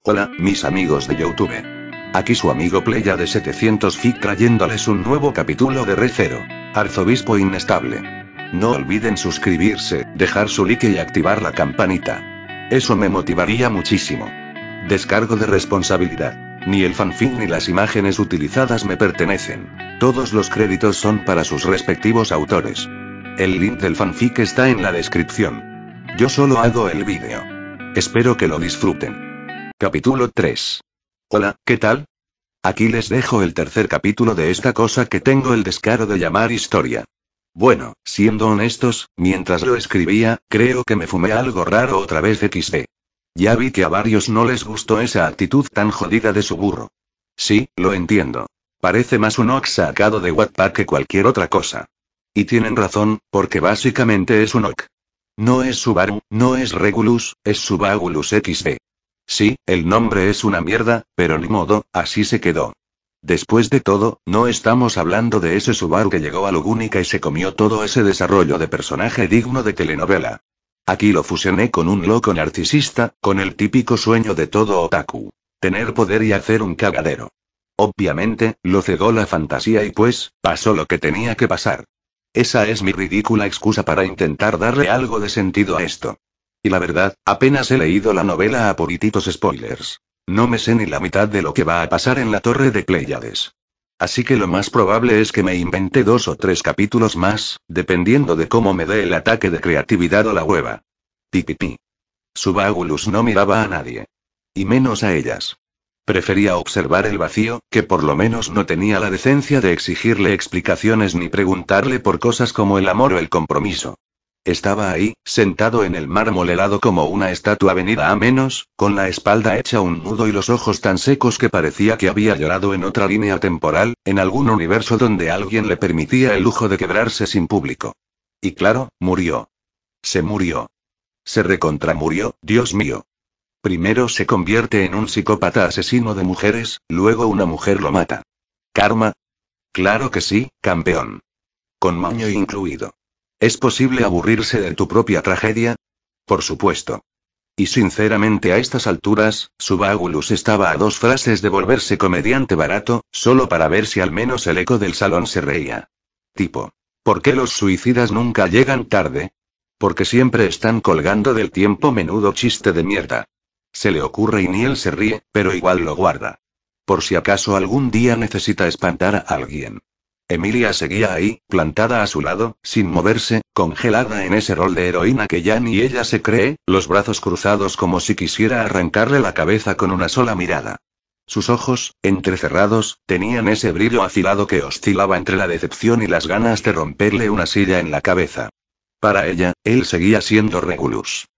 Hola, mis amigos de YouTube. Aquí su amigo Playa de 700 Fic trayéndoles un nuevo capítulo de Re:Zero, Arzobispo Inestable. No olviden suscribirse, dejar su like y activar la campanita. Eso me motivaría muchísimo. Descargo de responsabilidad. Ni el fanfic ni las imágenes utilizadas me pertenecen. Todos los créditos son para sus respectivos autores. El link del fanfic está en la descripción. Yo solo hago el vídeo. Espero que lo disfruten. Capítulo 3. Hola, ¿qué tal? Aquí les dejo el tercer capítulo de esta cosa que tengo el descaro de llamar historia. Bueno, siendo honestos, mientras lo escribía, creo que me fumé algo raro otra vez XD. Ya vi que a varios no les gustó esa actitud tan jodida de su burro. Sí, lo entiendo. Parece más un ok sacado de Wattpad que cualquier otra cosa. Y tienen razón, porque básicamente es un ok. No es Subaru, no es Regulus, es Subagulus XD. Sí, el nombre es una mierda, pero ni modo, así se quedó. Después de todo, no estamos hablando de ese Subaru que llegó a Lugúnica y se comió todo ese desarrollo de personaje digno de telenovela. Aquí lo fusioné con un loco narcisista, con el típico sueño de todo otaku. Tener poder y hacer un cagadero. Obviamente, lo cegó la fantasía y pues, pasó lo que tenía que pasar. Esa es mi ridícula excusa para intentar darle algo de sentido a esto. Y la verdad, apenas he leído la novela a purititos spoilers. No me sé ni la mitad de lo que va a pasar en la Torre de Pléyades. Así que lo más probable es que me invente 2 o 3 capítulos más, dependiendo de cómo me dé el ataque de creatividad o la hueva. Pipipi. Subagulus no miraba a nadie. Y menos a ellas. Prefería observar el vacío, que por lo menos no tenía la decencia de exigirle explicaciones ni preguntarle por cosas como el amor o el compromiso. Estaba ahí, sentado en el mármol helado como una estatua venida a menos, con la espalda hecha un nudo y los ojos tan secos que parecía que había llorado en otra línea temporal, en algún universo donde alguien le permitía el lujo de quebrarse sin público. Y claro, murió. Se murió. Se recontramurió, Dios mío. Primero se convierte en un psicópata asesino de mujeres, luego una mujer lo mata. ¿Karma? Claro que sí, campeón. Con moño incluido. ¿Es posible aburrirse de tu propia tragedia? Por supuesto. Y sinceramente a estas alturas, Subagulus estaba a 2 frases de volverse comediante barato, solo para ver si al menos el eco del salón se reía. Tipo. ¿Por qué los suicidas nunca llegan tarde? Porque siempre están colgando del tiempo, menudo chiste de mierda. Se le ocurre y ni él se ríe, pero igual lo guarda. Por si acaso algún día necesita espantar a alguien. Emilia seguía ahí, plantada a su lado, sin moverse, congelada en ese rol de heroína que ya ni ella se cree, los brazos cruzados como si quisiera arrancarle la cabeza con una sola mirada. Sus ojos, entrecerrados, tenían ese brillo afilado que oscilaba entre la decepción y las ganas de romperle una silla en la cabeza. Para ella, él seguía siendo Regulus.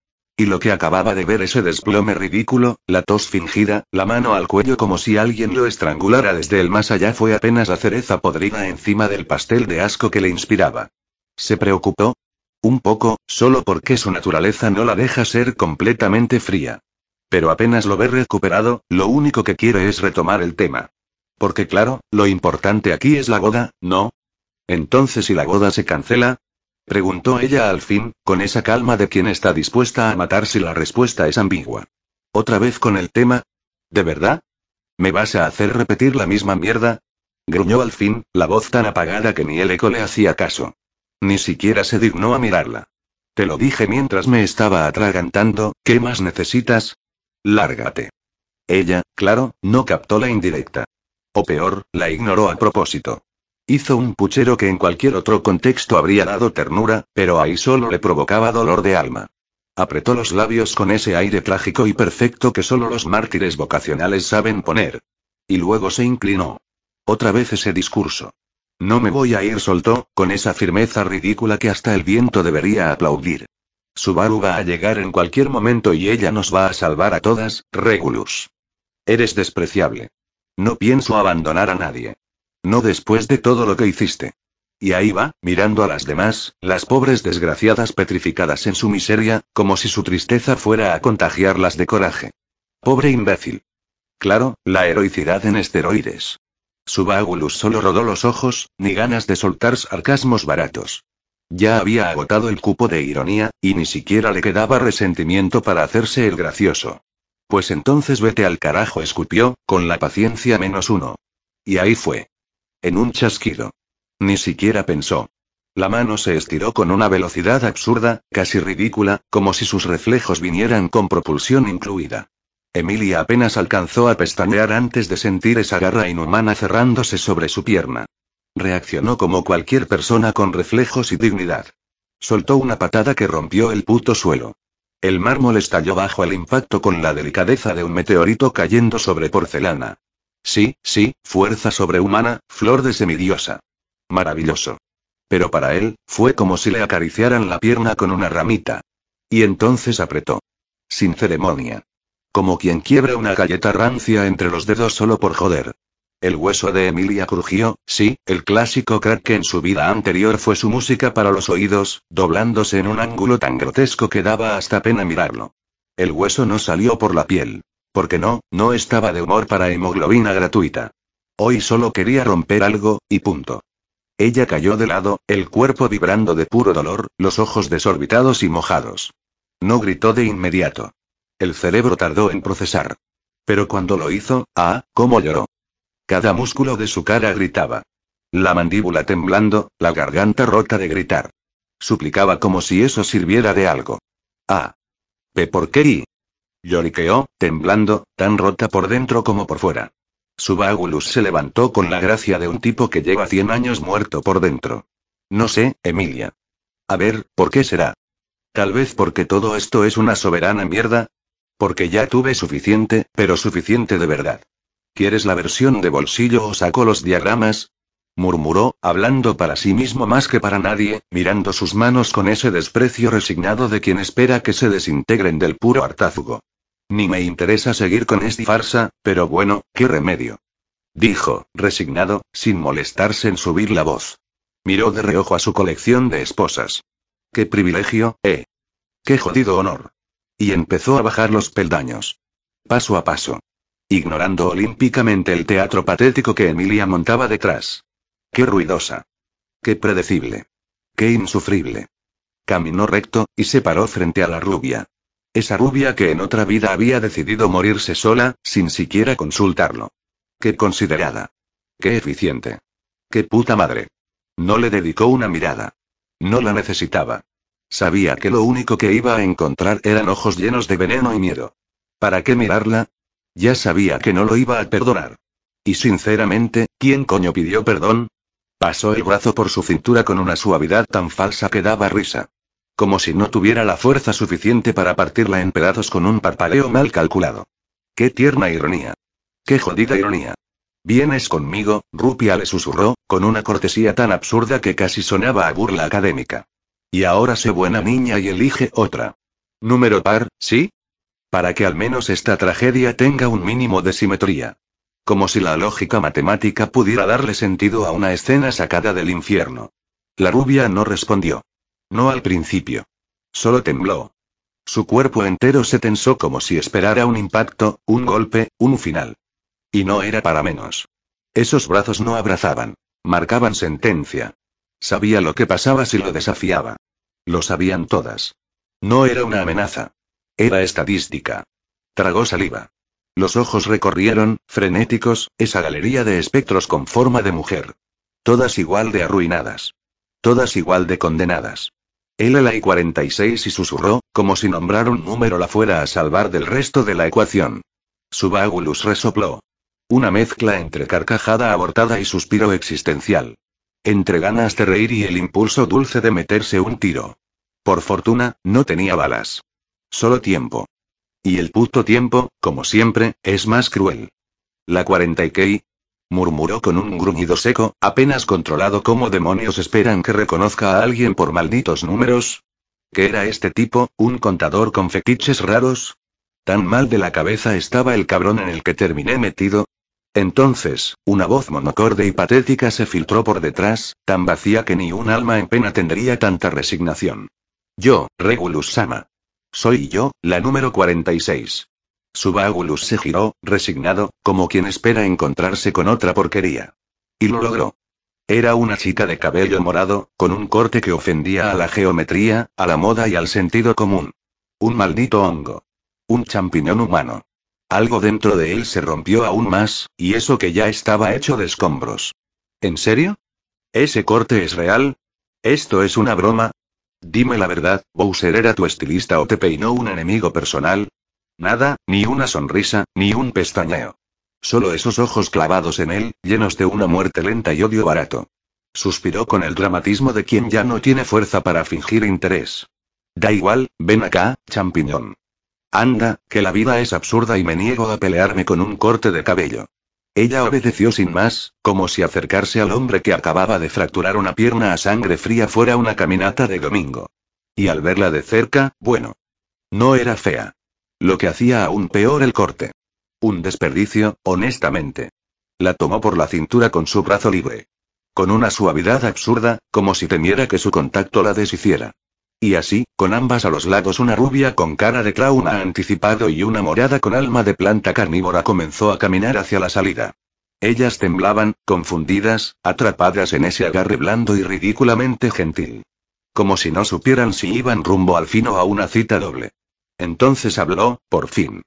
Y lo que acababa de ver, ese desplome ridículo, la tos fingida, la mano al cuello como si alguien lo estrangulara desde el más allá, fue apenas la cereza podrida encima del pastel de asco que le inspiraba. ¿Se preocupó? Un poco, solo porque su naturaleza no la deja ser completamente fría. Pero apenas lo ve recuperado, lo único que quiere es retomar el tema. Porque claro, lo importante aquí es la boda, ¿no? Entonces, ¿si la boda se cancela? Preguntó ella al fin, con esa calma de quien está dispuesta a matar si la respuesta es ambigua. ¿Otra vez con el tema? ¿De verdad? ¿Me vas a hacer repetir la misma mierda? Gruñó al fin, la voz tan apagada que ni el eco le hacía caso. Ni siquiera se dignó a mirarla. Te lo dije mientras me estaba atragantando, ¿qué más necesitas? Lárgate. Ella, claro, no captó la indirecta. O peor, la ignoró a propósito. Hizo un puchero que en cualquier otro contexto habría dado ternura, pero ahí solo le provocaba dolor de alma. Apretó los labios con ese aire trágico y perfecto que solo los mártires vocacionales saben poner. Y luego se inclinó. Otra vez ese discurso. No me voy a ir, soltó, con esa firmeza ridícula que hasta el viento debería aplaudir. Subaru va a llegar en cualquier momento y ella nos va a salvar a todas, Regulus. Eres despreciable. No pienso abandonar a nadie. No después de todo lo que hiciste. Y ahí va, mirando a las demás, las pobres desgraciadas petrificadas en su miseria, como si su tristeza fuera a contagiarlas de coraje. Pobre imbécil. Claro, la heroicidad en esteroides. Subagulus solo rodó los ojos, ni ganas de soltar sarcasmos baratos. Ya había agotado el cupo de ironía, y ni siquiera le quedaba resentimiento para hacerse el gracioso. Pues entonces vete al carajo, escupió, con la paciencia -1. Y ahí fue. En un chasquido. Ni siquiera pensó. La mano se estiró con una velocidad absurda, casi ridícula, como si sus reflejos vinieran con propulsión incluida. Emilia apenas alcanzó a pestañear antes de sentir esa garra inhumana cerrándose sobre su pierna. Reaccionó como cualquier persona con reflejos y dignidad. Soltó una patada que rompió el puto suelo. El mármol estalló bajo el impacto con la delicadeza de un meteorito cayendo sobre porcelana. Sí, fuerza sobrehumana, flor de semidiosa. Maravilloso. Pero para él, fue como si le acariciaran la pierna con una ramita. Y entonces apretó. Sin ceremonia. Como quien quiebra una galleta rancia entre los dedos solo por joder. El hueso de Emilia crujió, sí, el clásico crack que en su vida anterior fue su música para los oídos, doblándose en un ángulo tan grotesco que daba hasta pena mirarlo. El hueso no salió por la piel. Porque no estaba de humor para hemoglobina gratuita. Hoy solo quería romper algo, y punto. Ella cayó de lado, el cuerpo vibrando de puro dolor, los ojos desorbitados y mojados. No gritó de inmediato. El cerebro tardó en procesar. Pero cuando lo hizo, cómo lloró. Cada músculo de su cara gritaba. La mandíbula temblando, la garganta rota de gritar. Suplicaba como si eso sirviera de algo. ¿Por qué? Lloriqueó, temblando, tan rota por dentro como por fuera. Su Bágulus se levantó con la gracia de un tipo que lleva 100 años muerto por dentro. No sé, Emilia. A ver, ¿por qué será? Tal vez porque todo esto es una soberana mierda. Porque ya tuve suficiente, pero suficiente de verdad. ¿Quieres la versión de bolsillo o saco los diagramas? Murmuró, hablando para sí mismo más que para nadie, mirando sus manos con ese desprecio resignado de quien espera que se desintegren del puro hartazgo. Ni me interesa seguir con esta farsa, pero bueno, ¿qué remedio? Dijo, resignado, sin molestarse en subir la voz. Miró de reojo a su colección de esposas. ¡Qué privilegio, ¡Qué jodido honor! Y empezó a bajar los peldaños. Paso a paso. Ignorando olímpicamente el teatro patético que Emilia montaba detrás. ¡Qué ruidosa! ¡Qué predecible! ¡Qué insufrible! Caminó recto, y se paró frente a la rubia. Esa rubia que en otra vida había decidido morirse sola, sin siquiera consultarlo. ¡Qué considerada! ¡Qué eficiente! ¡Qué puta madre! No le dedicó una mirada. No la necesitaba. Sabía que lo único que iba a encontrar eran ojos llenos de veneno y miedo. ¿Para qué mirarla? Ya sabía que no lo iba a perdonar. Y sinceramente, ¿quién coño pidió perdón? Pasó el brazo por su cintura con una suavidad tan falsa que daba risa. Como si no tuviera la fuerza suficiente para partirla en pedazos con un parpadeo mal calculado. ¡Qué tierna ironía! ¡Qué jodida ironía! ¿Vienes conmigo, Rupia?, le susurró, con una cortesía tan absurda que casi sonaba a burla académica. Y ahora sé buena niña y elige otra. Número par, ¿sí? Para que al menos esta tragedia tenga un mínimo de simetría. Como si la lógica matemática pudiera darle sentido a una escena sacada del infierno. La rubia no respondió. No al principio. Solo tembló. Su cuerpo entero se tensó como si esperara un impacto, un golpe, un final. Y no era para menos. Esos brazos no abrazaban. Marcaban sentencia. Sabía lo que pasaba si lo desafiaba. Lo sabían todas. No era una amenaza. Era estadística. Tragó saliva. Los ojos recorrieron, frenéticos, esa galería de espectros con forma de mujer. Todas igual de arruinadas. Todas igual de condenadas. Él la y 46 y susurró, como si nombrar un número la fuera a salvar del resto de la ecuación. Su Bágulus resopló. Una mezcla entre carcajada abortada y suspiro existencial. Entre ganas de reír y el impulso dulce de meterse un tiro. Por fortuna, no tenía balas. Solo tiempo. Y el puto tiempo, como siempre, es más cruel. La 40 y qué, murmuró con un gruñido seco, apenas controlado. ¿Cómo demonios esperan que reconozca a alguien por malditos números? ¿Qué era este tipo, un contador con fetiches raros? ¿Tan mal de la cabeza estaba el cabrón en el que terminé metido? Entonces, una voz monocorde y patética se filtró por detrás, tan vacía que ni un alma en pena tendría tanta resignación. Yo, Regulus Sama. Soy yo, la número 46. Su Bágulus se giró, resignado, como quien espera encontrarse con otra porquería. Y lo logró. Era una chica de cabello morado, con un corte que ofendía a la geometría, a la moda y al sentido común. Un maldito hongo. Un champiñón humano. Algo dentro de él se rompió aún más, y eso que ya estaba hecho de escombros. ¿En serio? ¿Ese corte es real? ¿Esto es una broma? Dime la verdad, ¿Bowser era tu estilista o te peinó un enemigo personal? Nada, ni una sonrisa, ni un pestañeo. Solo esos ojos clavados en él, llenos de una muerte lenta y odio barato. Suspiró con el dramatismo de quien ya no tiene fuerza para fingir interés. Da igual, ven acá, champiñón. Anda, que la vida es absurda y me niego a pelearme con un corte de cabello. Ella obedeció sin más, como si acercarse al hombre que acababa de fracturar una pierna a sangre fría fuera una caminata de domingo. Y al verla de cerca, bueno. No era fea. Lo que hacía aún peor el corte. Un desperdicio, honestamente. La tomó por la cintura con su brazo libre. Con una suavidad absurda, como si temiera que su contacto la deshiciera. Y así, con ambas a los lados, una rubia con cara de clown anticipado y una morada con alma de planta carnívora comenzó a caminar hacia la salida. Ellas temblaban, confundidas, atrapadas en ese agarre blando y ridículamente gentil. Como si no supieran si iban rumbo al fin o a una cita doble. Entonces habló, por fin.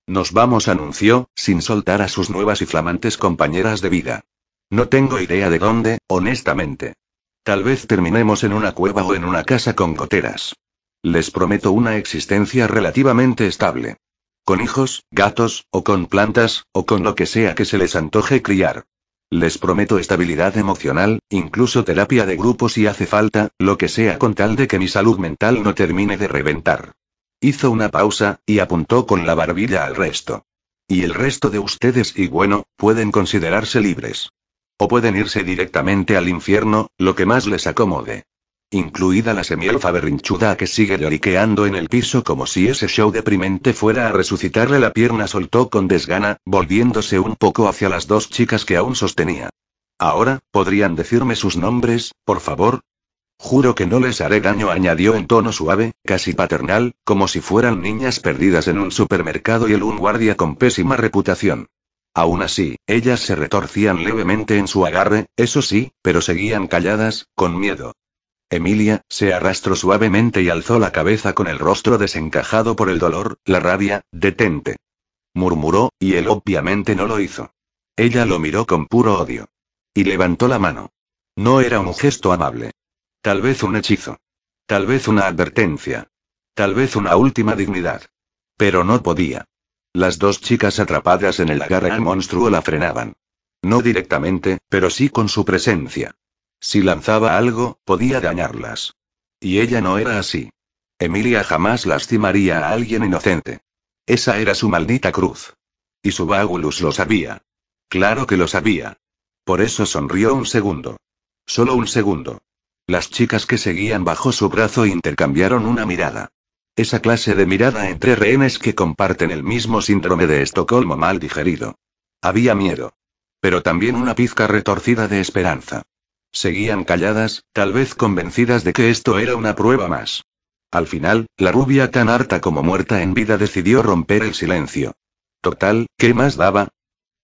Nos vamos, anunció, sin soltar a sus nuevas y flamantes compañeras de vida. No tengo idea de dónde, honestamente. Tal vez terminemos en una cueva o en una casa con goteras. Les prometo una existencia relativamente estable. Con hijos, gatos, o con plantas, o con lo que sea que se les antoje criar. Les prometo estabilidad emocional, incluso terapia de grupo si hace falta, lo que sea con tal de que mi salud mental no termine de reventar. Hizo una pausa, y apuntó con la barbilla al resto. Y el resto de ustedes, y bueno, pueden considerarse libres. O pueden irse directamente al infierno, lo que más les acomode. Incluida la semielfa berrinchuda que sigue lloriqueando en el piso como si ese show deprimente fuera a resucitarle la pierna, soltó con desgana, volviéndose un poco hacia las dos chicas que aún sostenía. Ahora, ¿podrían decirme sus nombres, por favor? Juro que no les haré daño, añadió en tono suave, casi paternal, como si fueran niñas perdidas en un supermercado y un guardia con pésima reputación. Aún así, ellas se retorcían levemente en su agarre, eso sí, pero seguían calladas, con miedo. Emilia se arrastró suavemente y alzó la cabeza con el rostro desencajado por el dolor, la rabia. «Detente», murmuró, y él obviamente no lo hizo. Ella lo miró con puro odio. Y levantó la mano. No era un gesto amable. Tal vez un hechizo. Tal vez una advertencia. Tal vez una última dignidad. Pero no podía. Las dos chicas atrapadas en el agarre al monstruo la frenaban. No directamente, pero sí con su presencia. Si lanzaba algo, podía dañarlas. Y ella no era así. Emilia jamás lastimaría a alguien inocente. Esa era su maldita cruz. Y su Bagulus lo sabía. Claro que lo sabía. Por eso sonrió un segundo. Solo un segundo. Las chicas que seguían bajo su brazo intercambiaron una mirada. Esa clase de mirada entre rehenes que comparten el mismo síndrome de Estocolmo mal digerido. Había miedo. Pero también una pizca retorcida de esperanza. Seguían calladas, tal vez convencidas de que esto era una prueba más. Al final, la rubia, tan harta como muerta en vida, decidió romper el silencio. Total, ¿qué más daba?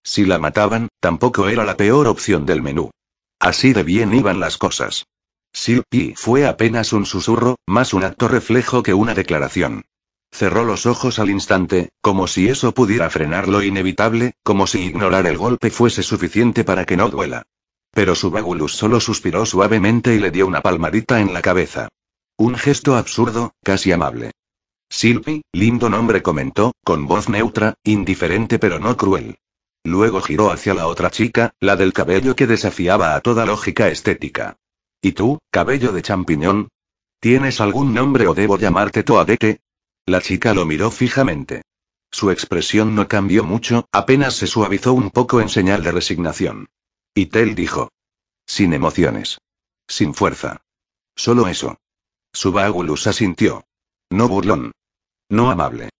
Si la mataban, tampoco era la peor opción del menú. Así de bien iban las cosas. Silpi fue apenas un susurro, más un acto reflejo que una declaración. Cerró los ojos al instante, como si eso pudiera frenar lo inevitable, como si ignorar el golpe fuese suficiente para que no duela. Pero su Bagulus solo suspiró suavemente y le dio una palmadita en la cabeza. Un gesto absurdo, casi amable. Silpi, lindo nombre, comentó, con voz neutra, indiferente pero no cruel. Luego giró hacia la otra chica, la del cabello que desafiaba a toda lógica estética. ¿Y tú, cabello de champiñón? ¿Tienes algún nombre o debo llamarte Toadette? La chica lo miró fijamente. Su expresión no cambió mucho, apenas se suavizó un poco en señal de resignación. Y Tel dijo. Sin emociones. Sin fuerza. Solo eso. Su Bagulus asintió. No burlón. No amable.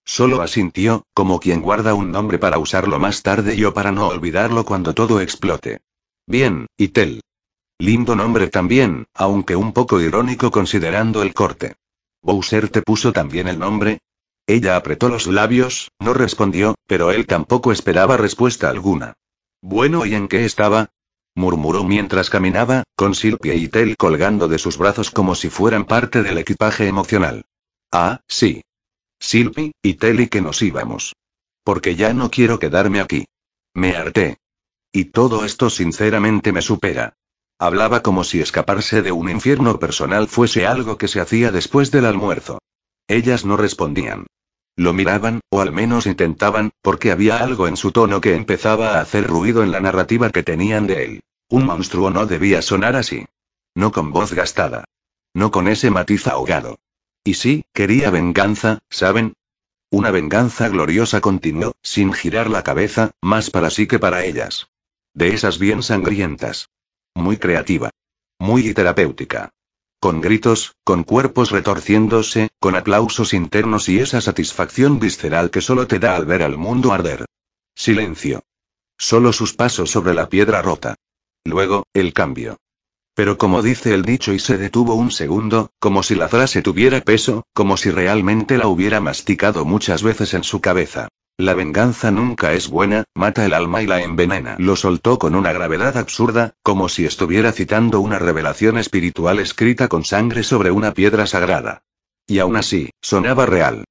Solo asintió, como quien guarda un nombre para usarlo más tarde o para no olvidarlo cuando todo explote. Bien, y Tel. Lindo nombre también, aunque un poco irónico considerando el corte. ¿Bowser te puso también el nombre? Ella apretó los labios, no respondió, pero él tampoco esperaba respuesta alguna. Bueno, ¿y en qué estaba? Murmuró mientras caminaba, con Silpie y Tel colgando de sus brazos como si fueran parte del equipaje emocional. Ah, sí. Silpie, y Tel, y que nos íbamos. Porque ya no quiero quedarme aquí. Me harté. Y todo esto sinceramente me supera. Hablaba como si escaparse de un infierno personal fuese algo que se hacía después del almuerzo. Ellas no respondían. Lo miraban, o al menos intentaban, porque había algo en su tono que empezaba a hacer ruido en la narrativa que tenían de él. Un monstruo no debía sonar así. No con voz gastada. No con ese matiz ahogado. Y sí, quería venganza, ¿saben? Una venganza gloriosa, continuó, sin girar la cabeza, más para sí que para ellas. De esas bien sangrientas. Muy creativa. Muy terapéutica. Con gritos, con cuerpos retorciéndose, con aplausos internos y esa satisfacción visceral que solo te da al ver al mundo arder. Silencio. Solo sus pasos sobre la piedra rota. Luego, el cambio. Pero como dice el dicho, y se detuvo un segundo, como si la frase tuviera peso, como si realmente la hubiera masticado muchas veces en su cabeza. La venganza nunca es buena, mata el alma y la envenena. Lo soltó con una gravedad absurda, como si estuviera citando una revelación espiritual escrita con sangre sobre una piedra sagrada. Y aún así, sonaba real.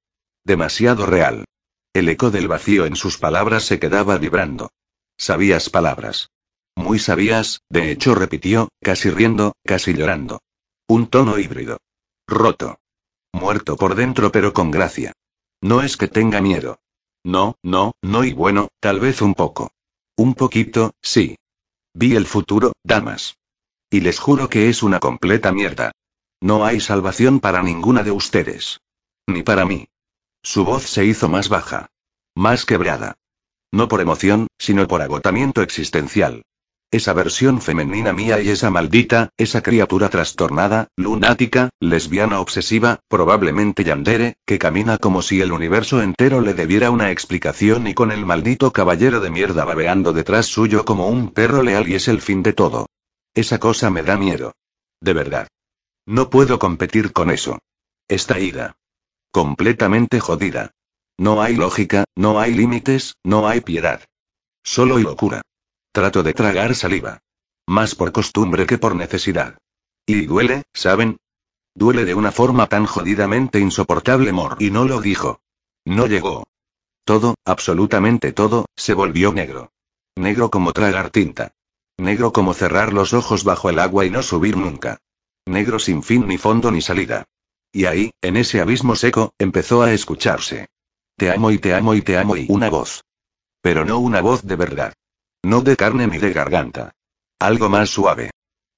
Demasiado real. El eco del vacío en sus palabras se quedaba vibrando. Sabias palabras. Muy sabias, de hecho, repitió, casi riendo, casi llorando. Un tono híbrido. Roto. Muerto por dentro pero con gracia. No es que tenga miedo. No, y bueno, tal vez un poco. Un poquito, sí. Vi el futuro, damas. Y les juro que es una completa mierda. No hay salvación para ninguna de ustedes. Ni para mí. Su voz se hizo más baja. Más quebrada. No por emoción, sino por agotamiento existencial. Esa versión femenina mía y esa maldita, esa criatura trastornada, lunática, lesbiana obsesiva, probablemente yandere, que camina como si el universo entero le debiera una explicación y con el maldito caballero de mierda babeando detrás suyo como un perro leal y es el fin de todo. Esa cosa me da miedo. De verdad. No puedo competir con eso. Está ida. Completamente jodida. No hay lógica, no hay límites, no hay piedad. Solo y locura. Trato de tragar saliva. Más por costumbre que por necesidad. Y duele, ¿saben? Duele de una forma tan jodidamente insoportable. Y no lo dijo. No llegó. Todo, absolutamente todo, se volvió negro. Negro como tragar tinta. Negro como cerrar los ojos bajo el agua y no subir nunca. Negro sin fin ni fondo ni salida. Y ahí, en ese abismo seco, empezó a escucharse. Te amo y te amo y te amo y una voz. Pero no una voz de verdad. No de carne ni de garganta. Algo más suave.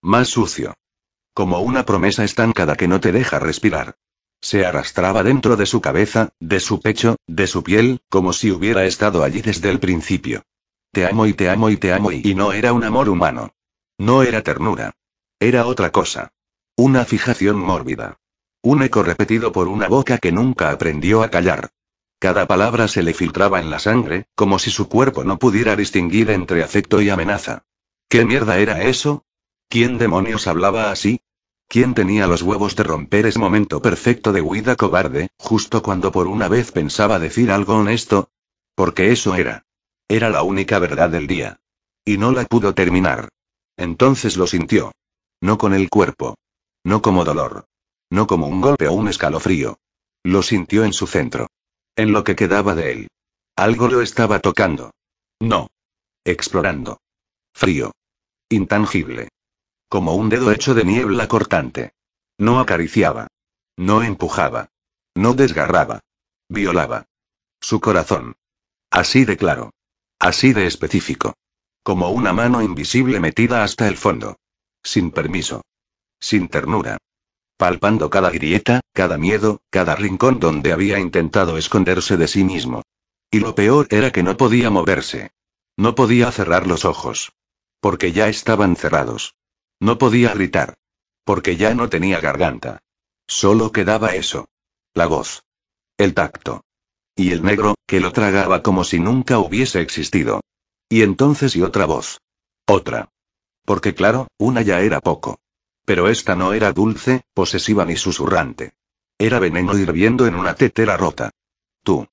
Más sucio. Como una promesa estancada que no te deja respirar. Se arrastraba dentro de su cabeza, de su pecho, de su piel, como si hubiera estado allí desde el principio. Te amo y te amo y te amo y no era un amor humano. No era ternura. Era otra cosa. Una fijación mórbida. Un eco repetido por una boca que nunca aprendió a callar. Cada palabra se le filtraba en la sangre, como si su cuerpo no pudiera distinguir entre afecto y amenaza. ¿Qué mierda era eso? ¿Quién demonios hablaba así? ¿Quién tenía los huevos de romper ese momento perfecto de huida cobarde, justo cuando por una vez pensaba decir algo honesto? Porque eso era. Era la única verdad del día. Y no la pudo terminar. Entonces lo sintió. No con el cuerpo. No como dolor. No como un golpe o un escalofrío. Lo sintió en su centro. En lo que quedaba de él. Algo lo estaba tocando. No. Explorando. Frío. Intangible. Como un dedo hecho de niebla cortante. No acariciaba. No empujaba. No desgarraba. Violaba. Su corazón. Así de claro. Así de específico. Como una mano invisible metida hasta el fondo. Sin permiso. Sin ternura. Palpando cada grieta, cada miedo, cada rincón donde había intentado esconderse de sí mismo. Y lo peor era que no podía moverse. No podía cerrar los ojos. Porque ya estaban cerrados. No podía gritar. Porque ya no tenía garganta. Solo quedaba eso. La voz. El tacto. Y el negro, que lo tragaba como si nunca hubiese existido. Y entonces y otra voz. Otra. Porque claro, una ya era poco. Pero esta no era dulce, posesiva ni susurrante. Era veneno hirviendo en una tetera rota. Tú.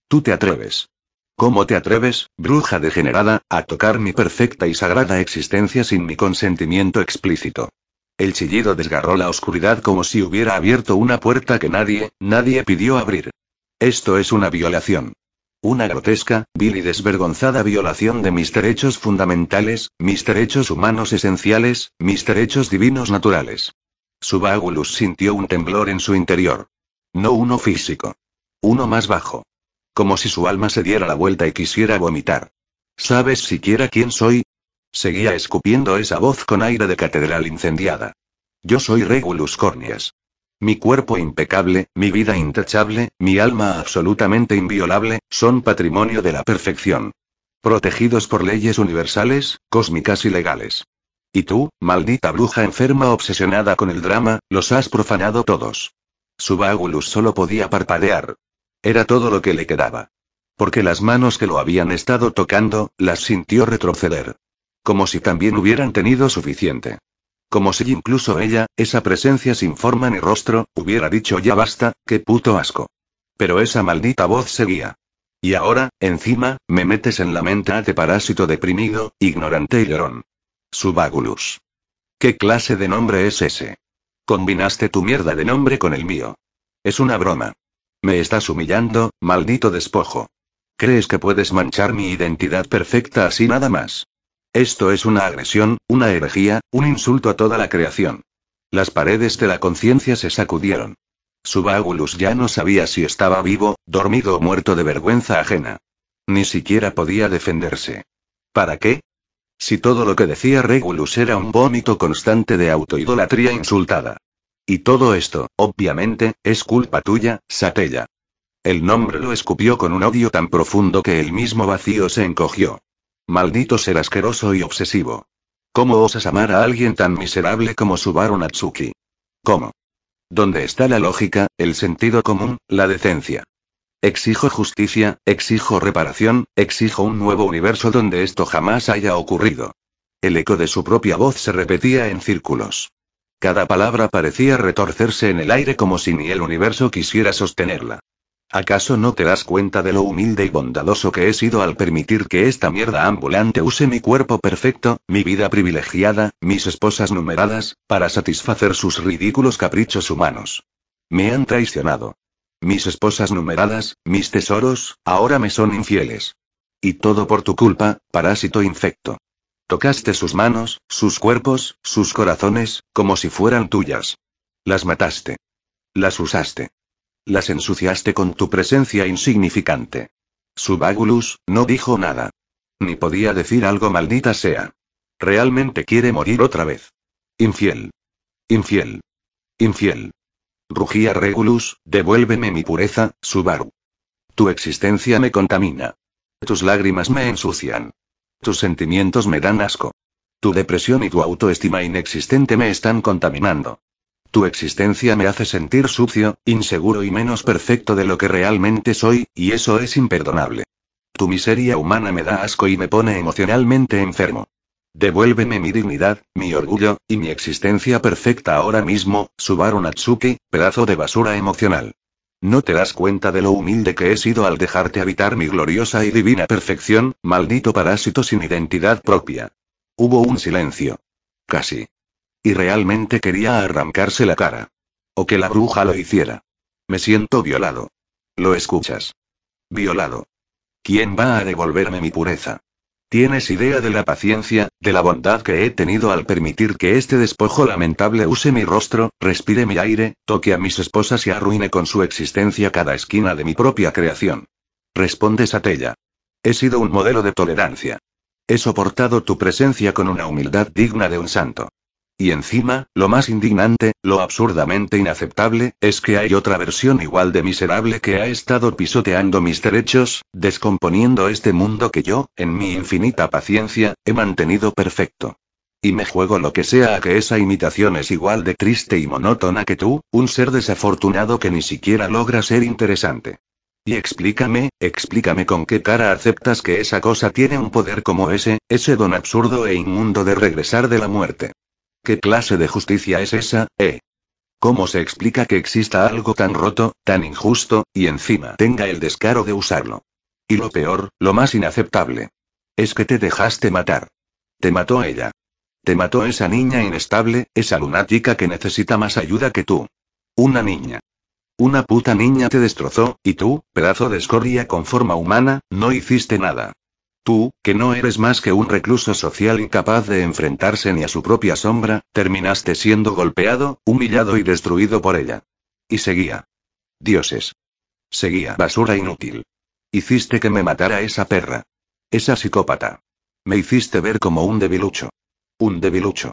Tú te atreves. ¿Cómo te atreves, bruja degenerada, a tocar mi perfecta y sagrada existencia sin mi consentimiento explícito? El chillido desgarró la oscuridad como si hubiera abierto una puerta que nadie pidió abrir. Esto es una violación. Una grotesca, vil y desvergonzada violación de mis derechos fundamentales, mis derechos humanos esenciales, mis derechos divinos naturales. Subagulus sintió un temblor en su interior. No uno físico. Uno más bajo. Como si su alma se diera la vuelta y quisiera vomitar. ¿Sabes siquiera quién soy? Seguía escupiendo esa voz con aire de catedral incendiada. Yo soy Regulus Cornias. Mi cuerpo impecable, mi vida intachable, mi alma absolutamente inviolable, son patrimonio de la perfección. Protegidos por leyes universales, cósmicas y legales. Y tú, maldita bruja enferma obsesionada con el drama, los has profanado todos. Subagulus solo podía parpadear. Era todo lo que le quedaba. Porque las manos que lo habían estado tocando, las sintió retroceder. Como si también hubieran tenido suficiente. Como si incluso ella, esa presencia sin forma ni rostro, hubiera dicho ya basta, qué puto asco. Pero esa maldita voz seguía. Y ahora, encima, me metes en la mente a este parásito deprimido, ignorante y llorón. Subagulus. ¿Qué clase de nombre es ese? Combinaste tu mierda de nombre con el mío. Es una broma. Me estás humillando, maldito despojo. ¿Crees que puedes manchar mi identidad perfecta así nada más? Esto es una agresión, una herejía, un insulto a toda la creación. Las paredes de la conciencia se sacudieron. Subagulus ya no sabía si estaba vivo, dormido o muerto de vergüenza ajena. Ni siquiera podía defenderse. ¿Para qué? Si todo lo que decía Regulus era un vómito constante de autoidolatría insultada. Y todo esto, obviamente, es culpa tuya, Satella. El nombre lo escupió con un odio tan profundo que el mismo vacío se encogió. Maldito ser asqueroso y obsesivo. ¿Cómo osas amar a alguien tan miserable como Subaru Natsuki? ¿Cómo? ¿Dónde está la lógica, el sentido común, la decencia? Exijo justicia, exijo reparación, exijo un nuevo universo donde esto jamás haya ocurrido. El eco de su propia voz se repetía en círculos. Cada palabra parecía retorcerse en el aire como si ni el universo quisiera sostenerla. ¿Acaso no te das cuenta de lo humilde y bondadoso que he sido al permitir que esta mierda ambulante use mi cuerpo perfecto, mi vida privilegiada, mis esposas numeradas, para satisfacer sus ridículos caprichos humanos? Me han traicionado. Mis esposas numeradas, mis tesoros, ahora me son infieles. Y todo por tu culpa, parásito infecto. Tocaste sus manos, sus cuerpos, sus corazones, como si fueran tuyas. Las mataste. Las usaste. Las ensuciaste con tu presencia insignificante. Subagulus no dijo nada. Ni podía decir algo, maldita sea. Realmente quiere morir otra vez. Infiel. Infiel. Infiel. Rugía Regulus, devuélveme mi pureza, Subaru. Tu existencia me contamina. Tus lágrimas me ensucian. Tus sentimientos me dan asco. Tu depresión y tu autoestima inexistente me están contaminando. Tu existencia me hace sentir sucio, inseguro y menos perfecto de lo que realmente soy, y eso es imperdonable. Tu miseria humana me da asco y me pone emocionalmente enfermo. Devuélveme mi dignidad, mi orgullo, y mi existencia perfecta ahora mismo, Subaru Natsuki, pedazo de basura emocional. ¿No te das cuenta de lo humilde que he sido al dejarte habitar mi gloriosa y divina perfección, maldito parásito sin identidad propia? Hubo un silencio. Casi. Y realmente quería arrancarse la cara. O que la bruja lo hiciera. Me siento violado. ¿Lo escuchas? Violado. ¿Quién va a devolverme mi pureza? ¿Tienes idea de la paciencia, de la bondad que he tenido al permitir que este despojo lamentable use mi rostro, respire mi aire, toque a mis esposas y arruine con su existencia cada esquina de mi propia creación? Responde Satella. He sido un modelo de tolerancia. He soportado tu presencia con una humildad digna de un santo. Y encima, lo más indignante, lo absurdamente inaceptable, es que hay otra versión igual de miserable que ha estado pisoteando mis derechos, descomponiendo este mundo que yo, en mi infinita paciencia, he mantenido perfecto. Y me juego lo que sea a que esa imitación es igual de triste y monótona que tú, un ser desafortunado que ni siquiera logra ser interesante. Y explícame con qué cara aceptas que esa cosa tiene un poder como ese don absurdo e inmundo de regresar de la muerte. ¿Qué clase de justicia es esa, ¿Cómo se explica que exista algo tan roto, tan injusto, y encima tenga el descaro de usarlo? Y lo peor, lo más inaceptable, es que te dejaste matar. Te mató ella. Te mató esa niña inestable, esa lunática que necesita más ayuda que tú. Una niña. Una puta niña te destrozó, y tú, pedazo de escoria con forma humana, no hiciste nada. Tú, que no eres más que un recluso social incapaz de enfrentarse ni a su propia sombra, terminaste siendo golpeado, humillado y destruido por ella. Y seguía. Dioses. Seguía. Basura inútil. Hiciste que me matara esa perra. Esa psicópata. Me hiciste ver como un debilucho. Un debilucho.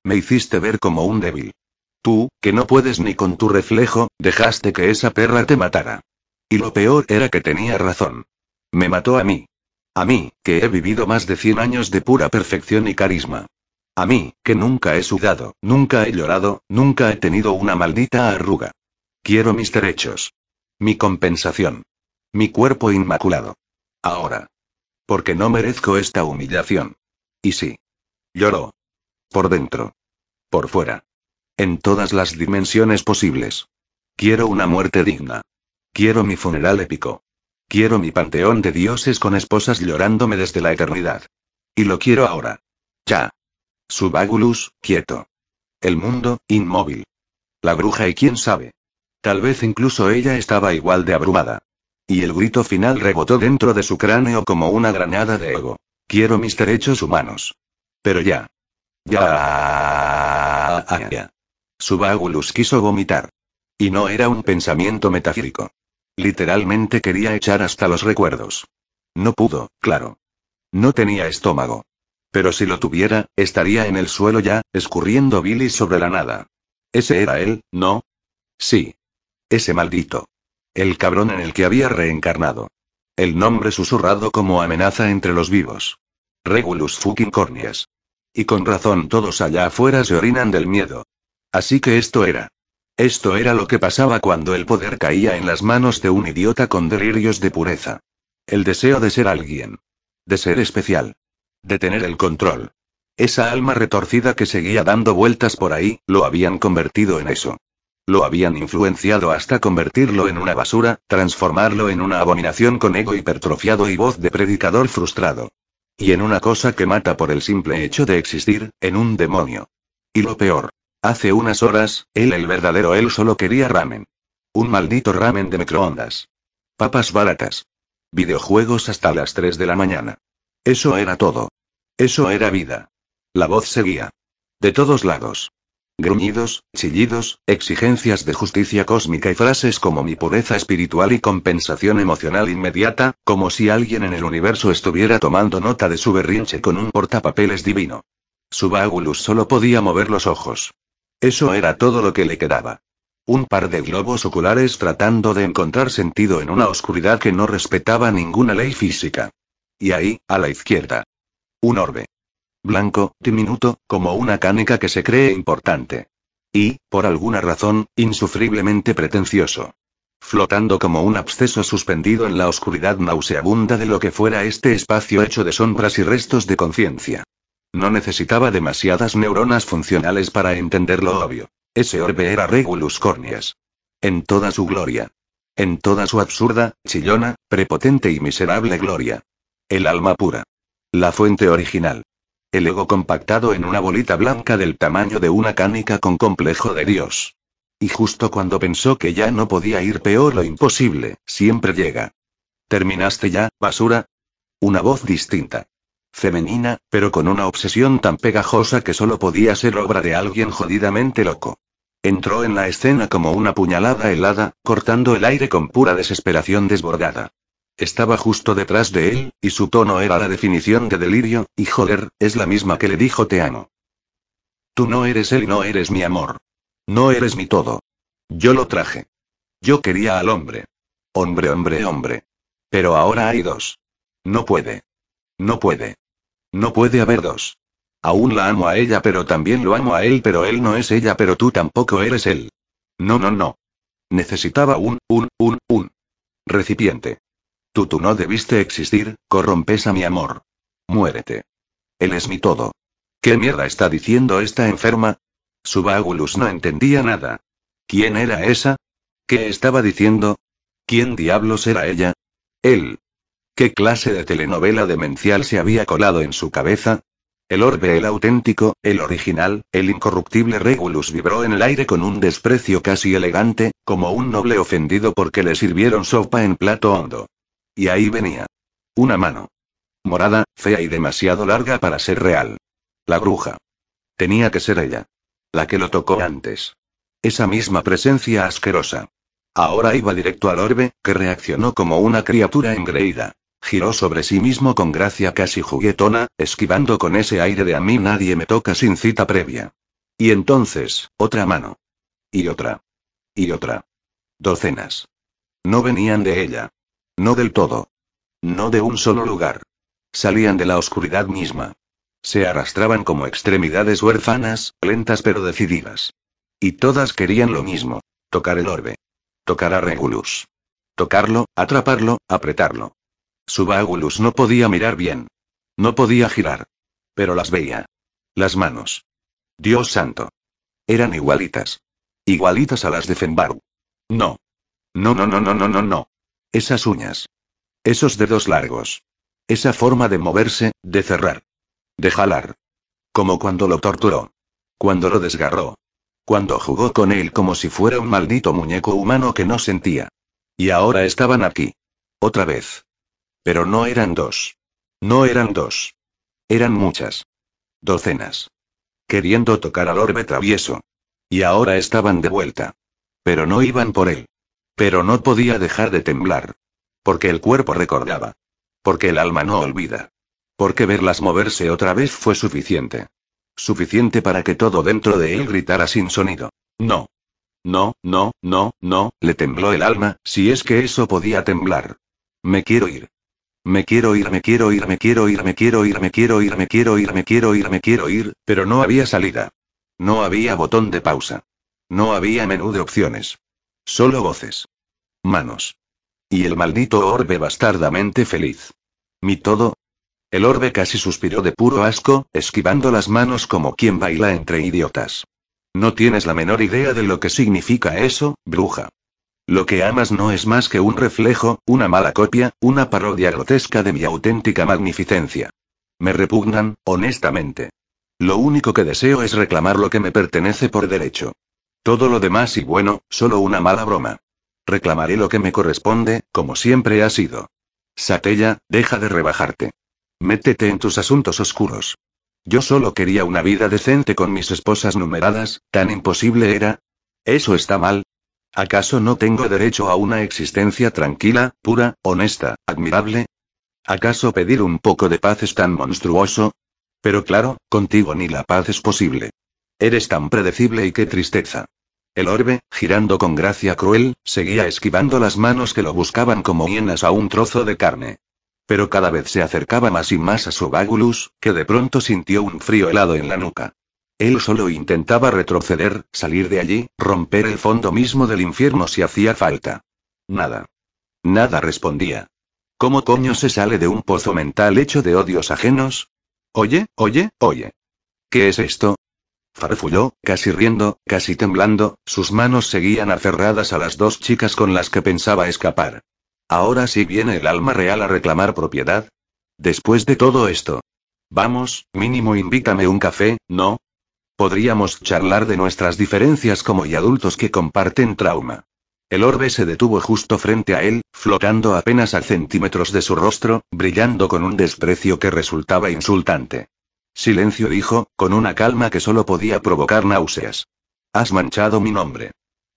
Me hiciste ver como un débil. Tú, que no puedes ni con tu reflejo, dejaste que esa perra te matara. Y lo peor era que tenía razón. Me mató a mí. A mí, que he vivido más de 100 años de pura perfección y carisma. A mí, que nunca he sudado, nunca he llorado, nunca he tenido una maldita arruga. Quiero mis derechos. Mi compensación. Mi cuerpo inmaculado. Ahora. Porque no merezco esta humillación. Y sí. Lloró. Por dentro. Por fuera. En todas las dimensiones posibles. Quiero una muerte digna. Quiero mi funeral épico. Quiero mi panteón de dioses con esposas llorándome desde la eternidad. Y lo quiero ahora. Ya. Subagulus, quieto. El mundo, inmóvil. La bruja y quién sabe. Tal vez incluso ella estaba igual de abrumada. Y el grito final rebotó dentro de su cráneo como una granada de ego. Quiero mis derechos humanos. Pero ya. Ya. Subagulus quiso vomitar. Y no era un pensamiento metafísico. Literalmente quería echar hasta los recuerdos. No pudo, claro. No tenía estómago. Pero si lo tuviera, estaría en el suelo ya, escurriendo bilis sobre la nada. Ese era él, ¿no? Sí. Ese maldito. El cabrón en el que había reencarnado. El nombre susurrado como amenaza entre los vivos. Regulus fucking Cornias. Y con razón todos allá afuera se orinan del miedo. Así que esto era. Esto era lo que pasaba cuando el poder caía en las manos de un idiota con delirios de pureza. El deseo de ser alguien. De ser especial. De tener el control. Esa alma retorcida que seguía dando vueltas por ahí, lo habían convertido en eso. Lo habían influenciado hasta convertirlo en una basura, transformarlo en una abominación con ego hipertrofiado y voz de predicador frustrado. Y en una cosa que mata por el simple hecho de existir, en un demonio. Y lo peor. Hace unas horas, el verdadero él solo quería ramen. Un maldito ramen de microondas. Papas baratas. Videojuegos hasta las 3 de la mañana. Eso era todo. Eso era vida. La voz seguía. De todos lados. Gruñidos, chillidos, exigencias de justicia cósmica y frases como mi pureza espiritual y compensación emocional inmediata, como si alguien en el universo estuviera tomando nota de su berrinche con un portapapeles divino. Subagulus solo podía mover los ojos. Eso era todo lo que le quedaba. Un par de globos oculares tratando de encontrar sentido en una oscuridad que no respetaba ninguna ley física. Y ahí, a la izquierda. Un orbe. Blanco, diminuto, como una canica que se cree importante. Y, por alguna razón, insufriblemente pretencioso. Flotando como un absceso suspendido en la oscuridad nauseabunda de lo que fuera este espacio hecho de sombras y restos de conciencia. No necesitaba demasiadas neuronas funcionales para entender lo obvio. Ese orbe era Regulus Cornias. En toda su gloria. En toda su absurda, chillona, prepotente y miserable gloria. El alma pura. La fuente original. El ego compactado en una bolita blanca del tamaño de una canica con complejo de Dios. Y justo cuando pensó que ya no podía ir peor, lo imposible, siempre llega. ¿Terminaste ya, basura? Una voz distinta. Femenina, pero con una obsesión tan pegajosa que solo podía ser obra de alguien jodidamente loco. Entró en la escena como una puñalada helada, cortando el aire con pura desesperación desbordada. Estaba justo detrás de él, y su tono era la definición de delirio, y joder, es la misma que le dijo te amo. Tú no eres él y no eres mi amor. No eres mi todo. Yo lo traje. Yo quería al hombre. Hombre. Pero ahora hay dos. No puede. No puede. No puede haber dos. Aún la amo a ella, pero también lo amo a él, pero él no es ella, pero tú tampoco eres él. No. Necesitaba un recipiente. Tú no debiste existir, corrompes a mi amor. Muérete. Él es mi todo. ¿Qué mierda está diciendo esta enferma? Subagulus no entendía nada. ¿Quién era esa? ¿Qué estaba diciendo? ¿Quién diablos era ella? Él. ¿Qué clase de telenovela demencial se había colado en su cabeza? El orbe, el auténtico, el original, el incorruptible Regulus vibró en el aire con un desprecio casi elegante, como un noble ofendido porque le sirvieron sopa en plato hondo. Y ahí venía. Una mano. Morada, fea y demasiado larga para ser real. La bruja. Tenía que ser ella. La que lo tocó antes. Esa misma presencia asquerosa. Ahora iba directo al orbe, que reaccionó como una criatura engreída. Giró sobre sí mismo con gracia casi juguetona, esquivando con ese aire de a mí nadie me toca sin cita previa. Y entonces, otra mano. Y otra. Y otra. Docenas. No venían de ella. No del todo. No de un solo lugar. Salían de la oscuridad misma. Se arrastraban como extremidades huérfanas, lentas pero decididas. Y todas querían lo mismo. Tocar el orbe. Tocar a Regulus. Tocarlo, atraparlo, apretarlo. Subagulus no podía mirar bien. No podía girar. Pero las veía. Las manos. Dios santo. Eran igualitas. Igualitas a las de Fenbaru. No. No, no, no, no, no, no, no. Esas uñas. Esos dedos largos. Esa forma de moverse, de cerrar. De jalar. Como cuando lo torturó. Cuando lo desgarró. Cuando jugó con él como si fuera un maldito muñeco humano que no sentía. Y ahora estaban aquí. Otra vez. Pero no eran dos. No eran dos. Eran muchas. Docenas. Queriendo tocar al orbe travieso. Y ahora estaban de vuelta. Pero no iban por él. Pero no podía dejar de temblar. Porque el cuerpo recordaba. Porque el alma no olvida. Porque verlas moverse otra vez fue suficiente. Suficiente para que todo dentro de él gritara sin sonido. No. No, no, no, no, le tembló el alma, si es que eso podía temblar. Me quiero ir. Me quiero ir, me quiero ir, me quiero ir, me quiero ir, me quiero ir, me quiero ir, me quiero ir, me quiero ir, pero no había salida. No había botón de pausa. No había menú de opciones. Solo voces. Manos. Y el maldito orbe bastardamente feliz. Mi todo. El orbe casi suspiró de puro asco, esquivando las manos como quien baila entre idiotas. No tienes la menor idea de lo que significa eso, bruja. Lo que amas no es más que un reflejo, una mala copia, una parodia grotesca de mi auténtica magnificencia. Me repugnan, honestamente. Lo único que deseo es reclamar lo que me pertenece por derecho. Todo lo demás y bueno, solo una mala broma. Reclamaré lo que me corresponde, como siempre ha sido. Satella, deja de rebajarte. Métete en tus asuntos oscuros. Yo solo quería una vida decente con mis esposas numeradas, ¿tan imposible era? ¿Eso está mal? ¿Acaso no tengo derecho a una existencia tranquila, pura, honesta, admirable? ¿Acaso pedir un poco de paz es tan monstruoso? Pero claro, contigo ni la paz es posible. Eres tan predecible y qué tristeza. El orbe, girando con gracia cruel, seguía esquivando las manos que lo buscaban como hienas a un trozo de carne. Pero cada vez se acercaba más y más a Subagulus, que de pronto sintió un frío helado en la nuca. Él solo intentaba retroceder, salir de allí, romper el fondo mismo del infierno si hacía falta. Nada. Nada respondía. ¿Cómo coño se sale de un pozo mental hecho de odios ajenos? Oye, oye, oye. ¿Qué es esto? Farfulló, casi riendo, casi temblando, sus manos seguían aferradas a las dos chicas con las que pensaba escapar. ¿Ahora sí viene el alma real a reclamar propiedad? Después de todo esto. Vamos, mínimo invítame un café, ¿no? Podríamos charlar de nuestras diferencias como y adultos que comparten trauma. El orbe se detuvo justo frente a él, flotando apenas a centímetros de su rostro, brillando con un desprecio que resultaba insultante. Silencio, dijo, con una calma que solo podía provocar náuseas. Has manchado mi nombre.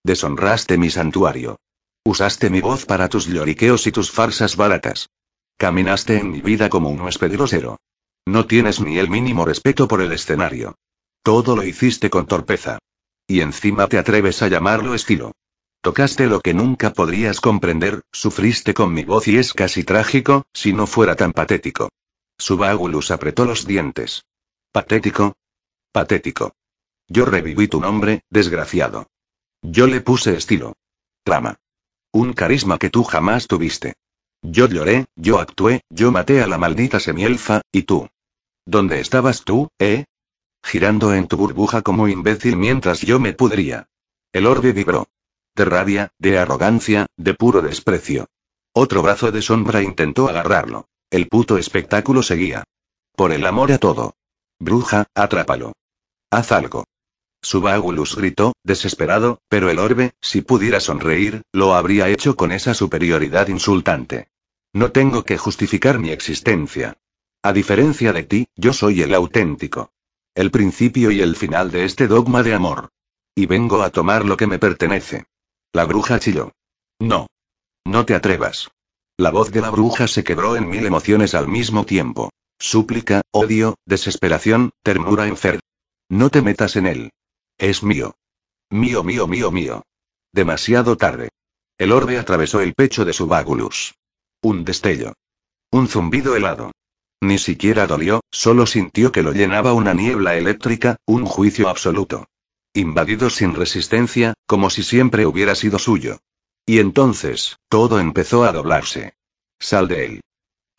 Deshonraste mi santuario. Usaste mi voz para tus lloriqueos y tus farsas baratas. Caminaste en mi vida como un huésped grosero. No tienes ni el mínimo respeto por el escenario. Todo lo hiciste con torpeza. Y encima te atreves a llamarlo estilo. Tocaste lo que nunca podrías comprender, sufriste con mi voz y es casi trágico, si no fuera tan patético. Subagulus apretó los dientes. ¿Patético? Patético. Yo reviví tu nombre, desgraciado. Yo le puse estilo. Trama. Un carisma que tú jamás tuviste. Yo lloré, yo actué, yo maté a la maldita semielfa, ¿y tú? ¿Dónde estabas tú, Girando en tu burbuja como imbécil mientras yo me pudría. El orbe vibró. De rabia, de arrogancia, de puro desprecio. Otro brazo de sombra intentó agarrarlo. El puto espectáculo seguía. Por el amor a todo. Bruja, atrápalo. Haz algo. Subagulus gritó, desesperado, pero el orbe, si pudiera sonreír, lo habría hecho con esa superioridad insultante. No tengo que justificar mi existencia. A diferencia de ti, yo soy el auténtico. El principio y el final de este dogma de amor. Y vengo a tomar lo que me pertenece. La bruja chilló. No. No te atrevas. La voz de la bruja se quebró en 1000 emociones al mismo tiempo. Súplica, odio, desesperación, ternura enferma. No te metas en él. Es mío. Mío, mío, mío, mío. Demasiado tarde. El orbe atravesó el pecho de Subagulus. Un destello. Un zumbido helado. Ni siquiera dolió, solo sintió que lo llenaba una niebla eléctrica, un juicio absoluto. Invadido sin resistencia, como si siempre hubiera sido suyo. Y entonces, todo empezó a doblarse. Sal de él.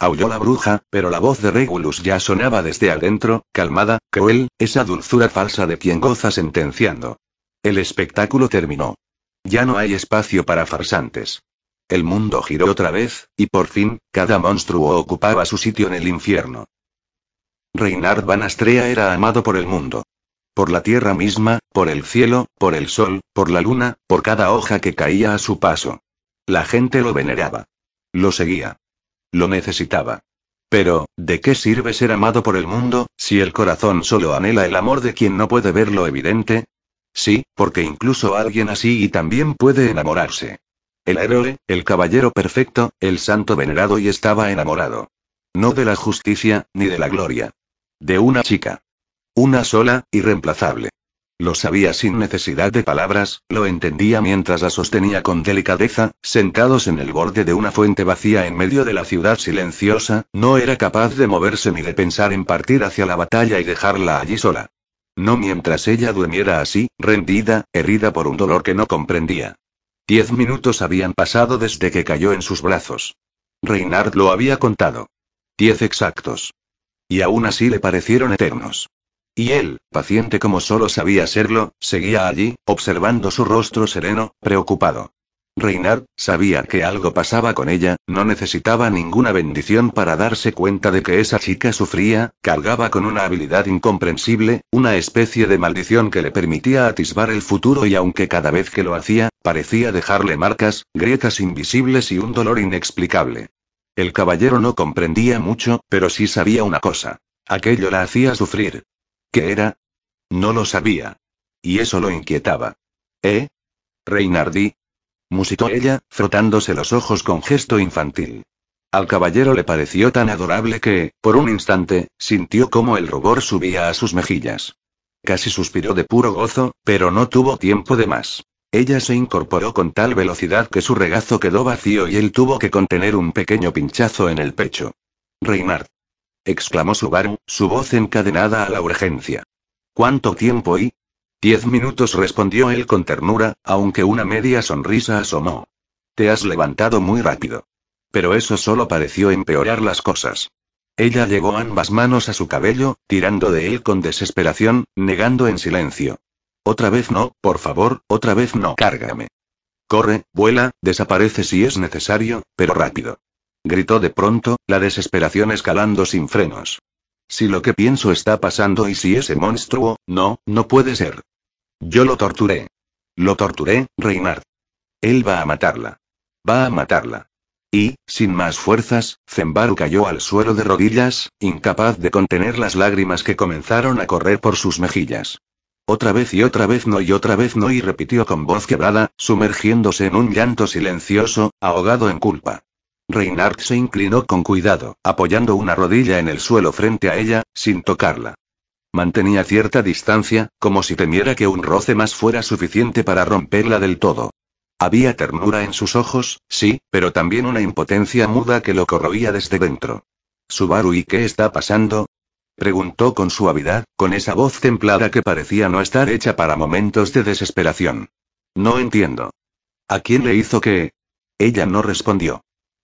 Aulló la bruja, pero la voz de Regulus ya sonaba desde adentro, calmada, cruel, esa dulzura falsa de quien goza sentenciando. El espectáculo terminó. Ya no hay espacio para farsantes. El mundo giró otra vez, y por fin, cada monstruo ocupaba su sitio en el infierno. Reinhard Van Astrea era amado por el mundo. Por la tierra misma, por el cielo, por el sol, por la luna, por cada hoja que caía a su paso. La gente lo veneraba. Lo seguía. Lo necesitaba. Pero, ¿de qué sirve ser amado por el mundo, si el corazón solo anhela el amor de quien no puede ver lo evidente? Sí, porque incluso alguien así y también puede enamorarse. El héroe, el caballero perfecto, el santo venerado y estaba enamorado. No de la justicia, ni de la gloria. De una chica. Una sola, irreemplazable. Lo sabía sin necesidad de palabras, lo entendía mientras la sostenía con delicadeza, sentados en el borde de una fuente vacía en medio de la ciudad silenciosa, no era capaz de moverse ni de pensar en partir hacia la batalla y dejarla allí sola. No mientras ella durmiera así, rendida, herida por un dolor que no comprendía. 10 minutos habían pasado desde que cayó en sus brazos. Reinhard lo había contado. 10 exactos. Y aún así le parecieron eternos. Y él, paciente como solo sabía serlo, seguía allí, observando su rostro sereno, preocupado. Reinhard sabía que algo pasaba con ella, no necesitaba ninguna bendición para darse cuenta de que esa chica sufría, cargaba con una habilidad incomprensible, una especie de maldición que le permitía atisbar el futuro y aunque cada vez que lo hacía, parecía dejarle marcas, grietas invisibles y un dolor inexplicable. El caballero no comprendía mucho, pero sí sabía una cosa. Aquello la hacía sufrir. ¿Qué era? No lo sabía. Y eso lo inquietaba. Reinhardi, musitó ella, frotándose los ojos con gesto infantil. Al caballero le pareció tan adorable que, por un instante, sintió cómo el rubor subía a sus mejillas. Casi suspiró de puro gozo, pero no tuvo tiempo de más. Ella se incorporó con tal velocidad que su regazo quedó vacío y él tuvo que contener un pequeño pinchazo en el pecho. Reinhard, exclamó Subaru, su voz encadenada a la urgencia. ¿Cuánto tiempo y? 10 minutos, respondió él con ternura, aunque una media sonrisa asomó. Te has levantado muy rápido. Pero eso solo pareció empeorar las cosas. Ella llevó ambas manos a su cabello, tirando de él con desesperación, negando en silencio. Otra vez no, por favor, otra vez no. Cárgame. Corre, vuela, desaparece si es necesario, pero rápido. Gritó de pronto, la desesperación escalando sin frenos. Si lo que pienso está pasando y si ese monstruo, no puede ser. Yo lo torturé. Lo torturé, Reinhard. Él va a matarla. Va a matarla. Y, sin más fuerzas, Zenbaru cayó al suelo de rodillas, incapaz de contener las lágrimas que comenzaron a correr por sus mejillas. Otra vez y otra vez no y otra vez no, y repitió con voz quebrada, sumergiéndose en un llanto silencioso, ahogado en culpa. Reinhard se inclinó con cuidado, apoyando una rodilla en el suelo frente a ella, sin tocarla. Mantenía cierta distancia, como si temiera que un roce más fuera suficiente para romperla del todo. Había ternura en sus ojos, sí, pero también una impotencia muda que lo corroía desde dentro. Subaru, ¿y qué está pasando? Preguntó con suavidad, con esa voz templada que parecía no estar hecha para momentos de desesperación. No entiendo. ¿A quién le hizo qué? Ella no respondió.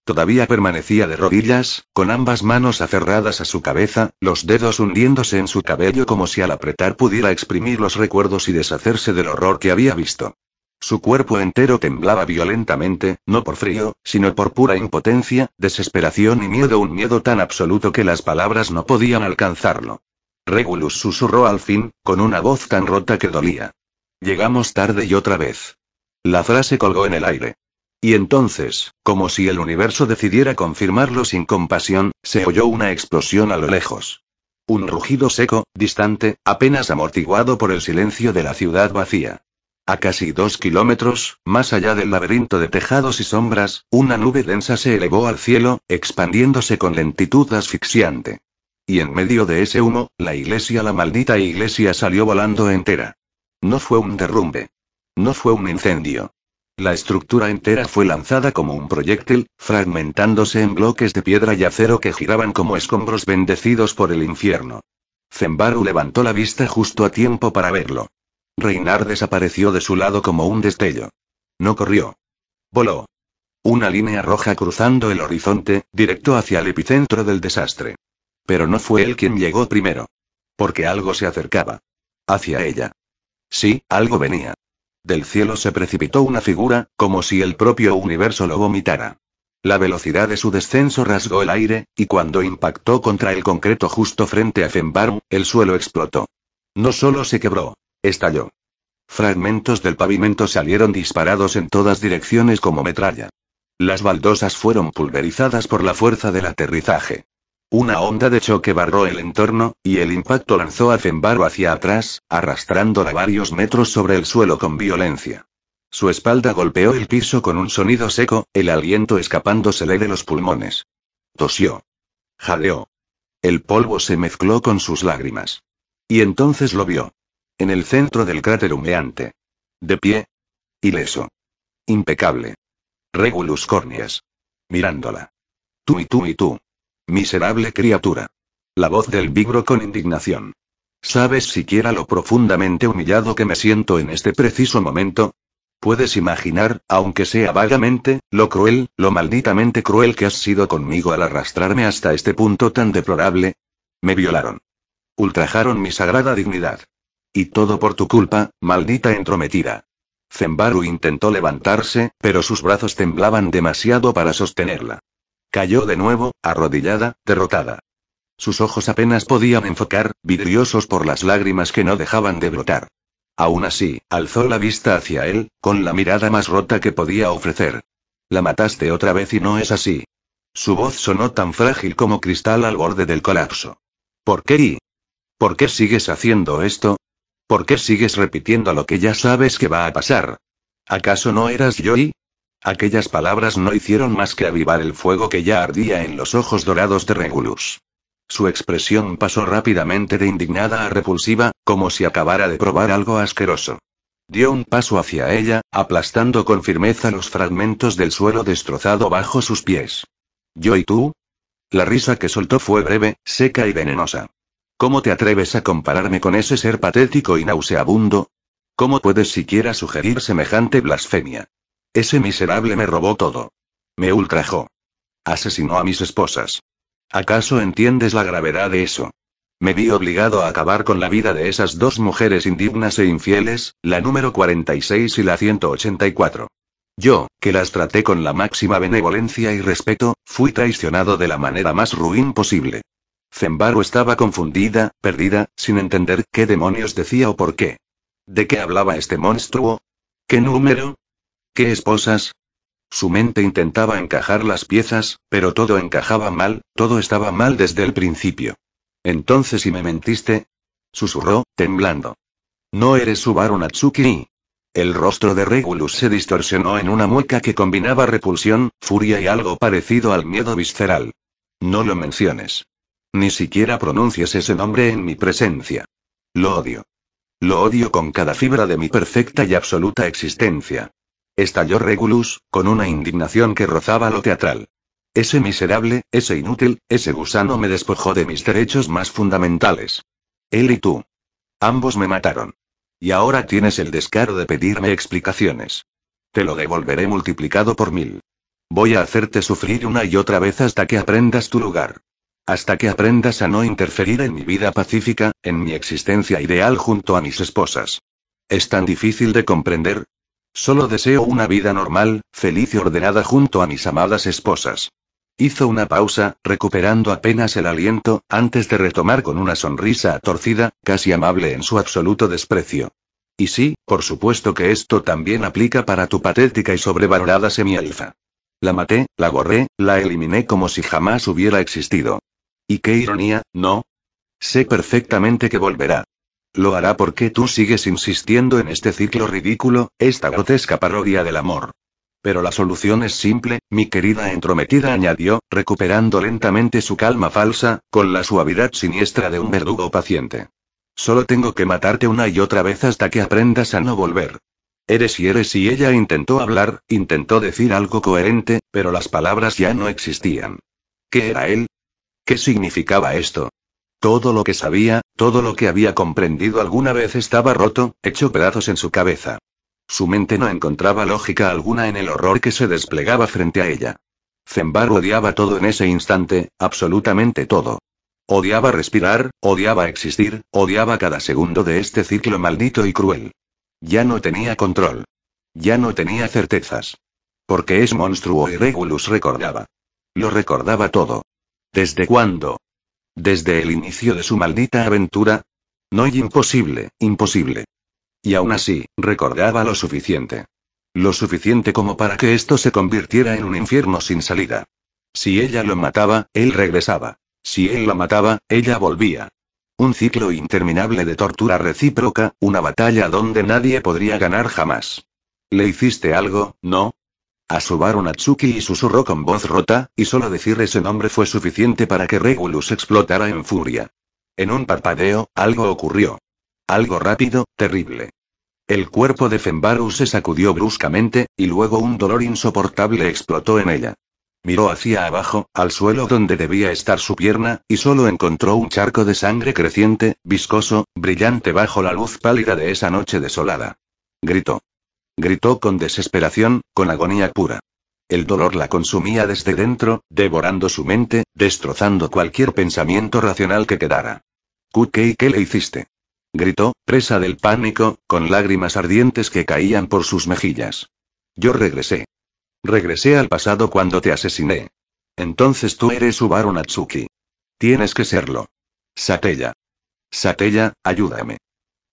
Todavía permanecía de rodillas, con ambas manos aferradas a su cabeza, los dedos hundiéndose en su cabello como si al apretar pudiera exprimir los recuerdos y deshacerse del horror que había visto. Su cuerpo entero temblaba violentamente, no por frío, sino por pura impotencia, desesperación y miedo, un miedo tan absoluto que las palabras no podían alcanzarlo. Regulus susurró al fin, con una voz tan rota que dolía. Llegamos tarde y otra vez. La frase colgó en el aire. Y entonces, como si el universo decidiera confirmarlo sin compasión, se oyó una explosión a lo lejos. Un rugido seco, distante, apenas amortiguado por el silencio de la ciudad vacía. A casi 2 kilómetros, más allá del laberinto de tejados y sombras, una nube densa se elevó al cielo, expandiéndose con lentitud asfixiante. Y en medio de ese humo, la maldita iglesia salió volando entera. No fue un derrumbe. No fue un incendio. La estructura entera fue lanzada como un proyectil, fragmentándose en bloques de piedra y acero que giraban como escombros bendecidos por el infierno. Zenbaru levantó la vista justo a tiempo para verlo. Reinar desapareció de su lado como un destello. No corrió. Voló. Una línea roja cruzando el horizonte, directo hacia el epicentro del desastre. Pero no fue él quien llegó primero. Porque algo se acercaba. Hacia ella. Sí, algo venía. Del cielo se precipitó una figura, como si el propio universo lo vomitara. La velocidad de su descenso rasgó el aire, y cuando impactó contra el concreto justo frente a Zenbaru, el suelo explotó. No solo se quebró, estalló. Fragmentos del pavimento salieron disparados en todas direcciones como metralla. Las baldosas fueron pulverizadas por la fuerza del aterrizaje. Una onda de choque barró el entorno, y el impacto lanzó a Zenbaru hacia atrás, arrastrándola varios metros sobre el suelo con violencia. Su espalda golpeó el piso con un sonido seco, el aliento escapándosele de los pulmones. Tosió. Jadeó. El polvo se mezcló con sus lágrimas. Y entonces lo vio. En el centro del cráter humeante. De pie. Ileso. Impecable. Regulus Cornias. Mirándola. Tú y tú y tú. Miserable criatura. La voz del vigro con indignación. ¿Sabes siquiera lo profundamente humillado que me siento en este preciso momento? ¿Puedes imaginar, aunque sea vagamente, lo cruel, lo malditamente cruel que has sido conmigo al arrastrarme hasta este punto tan deplorable? Me violaron. Ultrajaron mi sagrada dignidad. Y todo por tu culpa, maldita entrometida. Zenbaru intentó levantarse, pero sus brazos temblaban demasiado para sostenerla. Cayó de nuevo, arrodillada, derrotada. Sus ojos apenas podían enfocar, vidriosos por las lágrimas que no dejaban de brotar. Aún así, alzó la vista hacia él, con la mirada más rota que podía ofrecer. La mataste otra vez y no es así. Su voz sonó tan frágil como cristal al borde del colapso. ¿Por qué y? ¿Por qué sigues haciendo esto? ¿Por qué sigues repitiendo lo que ya sabes que va a pasar? ¿Acaso no eras yo y? Aquellas palabras no hicieron más que avivar el fuego que ya ardía en los ojos dorados de Regulus. Su expresión pasó rápidamente de indignada a repulsiva, como si acabara de probar algo asqueroso. Dio un paso hacia ella, aplastando con firmeza los fragmentos del suelo destrozado bajo sus pies. ¿Yo y tú? La risa que soltó fue breve, seca y venenosa. ¿Cómo te atreves a compararme con ese ser patético y nauseabundo? ¿Cómo puedes siquiera sugerir semejante blasfemia? Ese miserable me robó todo. Me ultrajó. Asesinó a mis esposas. ¿Acaso entiendes la gravedad de eso? Me vi obligado a acabar con la vida de esas dos mujeres indignas e infieles, la número 46 y la 184. Yo, que las traté con la máxima benevolencia y respeto, fui traicionado de la manera más ruin posible. Zenbaru estaba confundida, perdida, sin entender qué demonios decía o por qué. ¿De qué hablaba este monstruo? ¿Qué número? ¿Qué esposas? Su mente intentaba encajar las piezas, pero todo encajaba mal, todo estaba mal desde el principio. Entonces, ¿y me mentiste? Susurró, temblando. No eres Subaru Natsuki. El rostro de Regulus se distorsionó en una mueca que combinaba repulsión, furia y algo parecido al miedo visceral. No lo menciones. Ni siquiera pronuncies ese nombre en mi presencia. Lo odio. Lo odio con cada fibra de mi perfecta y absoluta existencia. Estalló Regulus, con una indignación que rozaba lo teatral. Ese miserable, ese inútil, ese gusano me despojó de mis derechos más fundamentales. Él y tú. Ambos me mataron. Y ahora tienes el descaro de pedirme explicaciones. Te lo devolveré multiplicado por 1000. Voy a hacerte sufrir una y otra vez hasta que aprendas tu lugar. Hasta que aprendas a no interferir en mi vida pacífica, en mi existencia ideal junto a mis esposas. ¿Es tan difícil de comprender? Solo deseo una vida normal, feliz y ordenada junto a mis amadas esposas. Hizo una pausa, recuperando apenas el aliento, antes de retomar con una sonrisa torcida, casi amable en su absoluto desprecio. Y sí, por supuesto que esto también aplica para tu patética y sobrevalorada semielfa. La maté, la borré, la eliminé como si jamás hubiera existido. Y qué ironía, ¿no? Sé perfectamente que volverá. Lo hará porque tú sigues insistiendo en este ciclo ridículo, esta grotesca parodia del amor. Pero la solución es simple, mi querida entrometida añadió, recuperando lentamente su calma falsa, con la suavidad siniestra de un verdugo paciente. Solo tengo que matarte una y otra vez hasta que aprendas a no volver. Eres y ella intentó hablar, intentó decir algo coherente, pero las palabras ya no existían. ¿Qué era él? ¿Qué significaba esto? Todo lo que sabía, todo lo que había comprendido alguna vez estaba roto, hecho pedazos en su cabeza. Su mente no encontraba lógica alguna en el horror que se desplegaba frente a ella. Zembar odiaba todo en ese instante, absolutamente todo. Odiaba respirar, odiaba existir, odiaba cada segundo de este ciclo maldito y cruel. Ya no tenía control. Ya no tenía certezas. Porque es monstruo y Regulus recordaba. Lo recordaba todo. ¿Desde cuándo? ¿Desde el inicio de su maldita aventura? No, y imposible, imposible. Y aún así, recordaba lo suficiente. Lo suficiente como para que esto se convirtiera en un infierno sin salida. Si ella lo mataba, él regresaba. Si él la mataba, ella volvía. Un ciclo interminable de tortura recíproca, una batalla donde nadie podría ganar jamás. ¿Le hiciste algo, no? A Subaru Natsuki y susurró con voz rota, y solo decir ese nombre fue suficiente para que Regulus explotara en furia. En un parpadeo, algo ocurrió. Algo rápido, terrible. El cuerpo de Fembaru se sacudió bruscamente, y luego un dolor insoportable explotó en ella. Miró hacia abajo, al suelo donde debía estar su pierna, y solo encontró un charco de sangre creciente, viscoso, brillante bajo la luz pálida de esa noche desolada. Gritó. Gritó con desesperación, con agonía pura. El dolor la consumía desde dentro, devorando su mente, destrozando cualquier pensamiento racional que quedara. ¿Qué le hiciste? Gritó, presa del pánico, con lágrimas ardientes que caían por sus mejillas. Yo regresé. Regresé al pasado cuando te asesiné. Entonces tú eres Subaru Natsuki. Tienes que serlo. Satella. Satella, ayúdame.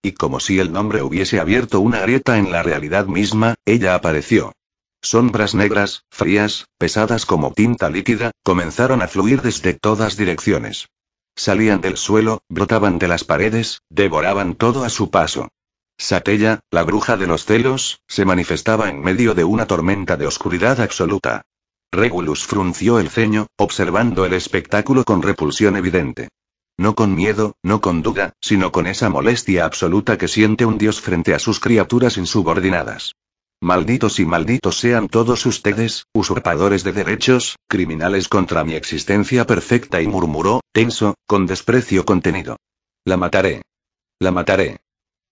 Y como si el nombre hubiese abierto una grieta en la realidad misma, ella apareció. Sombras negras, frías, pesadas como tinta líquida, comenzaron a fluir desde todas direcciones. Salían del suelo, brotaban de las paredes, devoraban todo a su paso. Satella, la bruja de los celos, se manifestaba en medio de una tormenta de oscuridad absoluta. Regulus frunció el ceño, observando el espectáculo con repulsión evidente. No con miedo, no con duda, sino con esa molestia absoluta que siente un dios frente a sus criaturas insubordinadas. Malditos y malditos sean todos ustedes, usurpadores de derechos, criminales contra mi existencia perfecta, y murmuró, tenso, con desprecio contenido. La mataré. La mataré.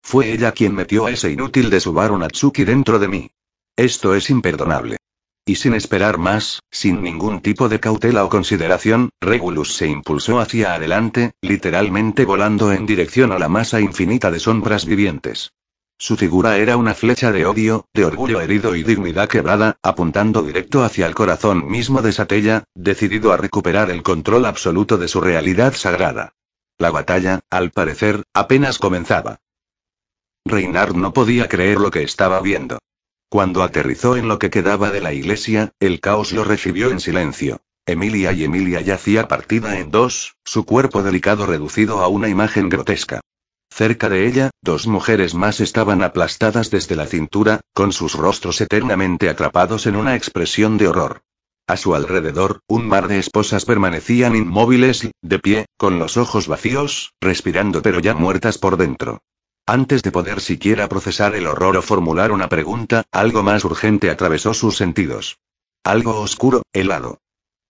Fue ella quien metió a ese inútil de Subaru Natsuki dentro de mí. Esto es imperdonable. Y sin esperar más, sin ningún tipo de cautela o consideración, Regulus se impulsó hacia adelante, literalmente volando en dirección a la masa infinita de sombras vivientes. Su figura era una flecha de odio, de orgullo herido y dignidad quebrada, apuntando directo hacia el corazón mismo de Satella, decidido a recuperar el control absoluto de su realidad sagrada. La batalla, al parecer, apenas comenzaba. Reynard no podía creer lo que estaba viendo. Cuando aterrizó en lo que quedaba de la iglesia, el caos lo recibió en silencio. Emilia yacía partida en dos, su cuerpo delicado reducido a una imagen grotesca. Cerca de ella, dos mujeres más estaban aplastadas desde la cintura, con sus rostros eternamente atrapados en una expresión de horror. A su alrededor, un mar de esposas permanecían inmóviles, de pie, con los ojos vacíos, respirando pero ya muertas por dentro. Antes de poder siquiera procesar el horror o formular una pregunta, algo más urgente atravesó sus sentidos. Algo oscuro, helado.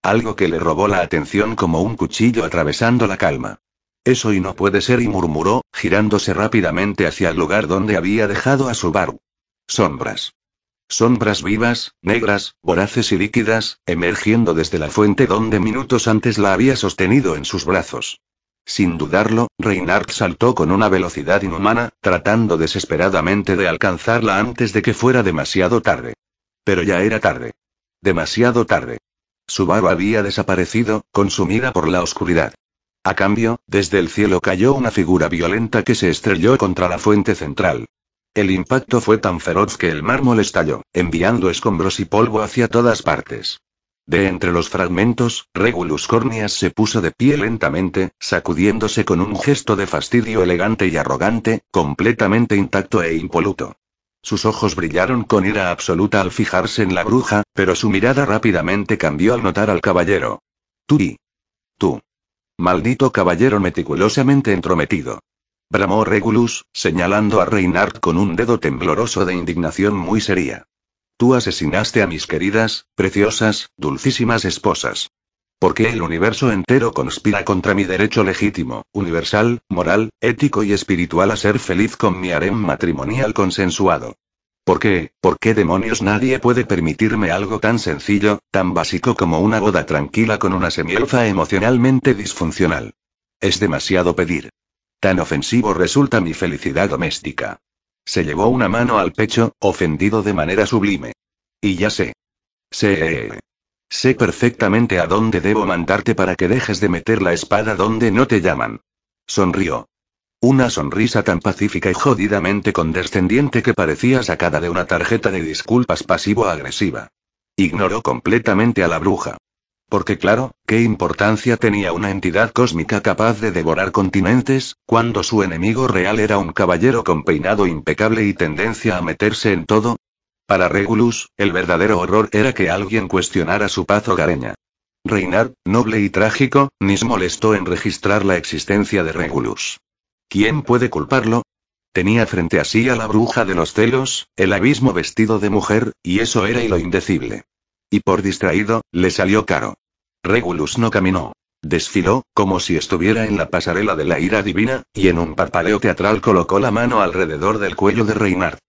Algo que le robó la atención como un cuchillo atravesando la calma. Eso y no puede ser, y murmuró, girándose rápidamente hacia el lugar donde había dejado a Subaru. Sombras. Sombras vivas, negras, voraces y líquidas, emergiendo desde la fuente donde minutos antes la había sostenido en sus brazos. Sin dudarlo, Reynard saltó con una velocidad inhumana, tratando desesperadamente de alcanzarla antes de que fuera demasiado tarde. Pero ya era tarde. Demasiado tarde. Subaru había desaparecido, consumida por la oscuridad. A cambio, desde el cielo cayó una figura violenta que se estrelló contra la fuente central. El impacto fue tan feroz que el mármol estalló, enviando escombros y polvo hacia todas partes. De entre los fragmentos, Regulus Cornias se puso de pie lentamente, sacudiéndose con un gesto de fastidio elegante y arrogante, completamente intacto e impoluto. Sus ojos brillaron con ira absoluta al fijarse en la bruja, pero su mirada rápidamente cambió al notar al caballero. Tú. Maldito caballero meticulosamente entrometido. Bramó Regulus, señalando a Reinhardt con un dedo tembloroso de indignación muy seria. Tú asesinaste a mis queridas, preciosas, dulcísimas esposas. ¿Por qué el universo entero conspira contra mi derecho legítimo, universal, moral, ético y espiritual a ser feliz con mi harem matrimonial consensuado? ¿Por qué demonios nadie puede permitirme algo tan sencillo, tan básico como una boda tranquila con una semielfa emocionalmente disfuncional? Es demasiado pedir. Tan ofensivo resulta mi felicidad doméstica. Se llevó una mano al pecho, ofendido de manera sublime. Y ya sé. Sé perfectamente a dónde debo mandarte para que dejes de meter la espada donde no te llaman. Sonrió. Una sonrisa tan pacífica y jodidamente condescendiente que parecía sacada de una tarjeta de disculpas pasivo-agresiva. Ignoró completamente a la bruja. Porque claro, ¿qué importancia tenía una entidad cósmica capaz de devorar continentes, cuando su enemigo real era un caballero con peinado impecable y tendencia a meterse en todo? Para Regulus, el verdadero horror era que alguien cuestionara su paz hogareña. Reinhardt, noble y trágico, ni se molestó en registrar la existencia de Regulus. ¿Quién puede culparlo? Tenía frente a sí a la bruja de los celos, el abismo vestido de mujer, y eso era lo indecible. Y por distraído, le salió caro. Regulus no caminó. Desfiló, como si estuviera en la pasarela de la ira divina, y en un parpadeo teatral colocó la mano alrededor del cuello de Reinhardt.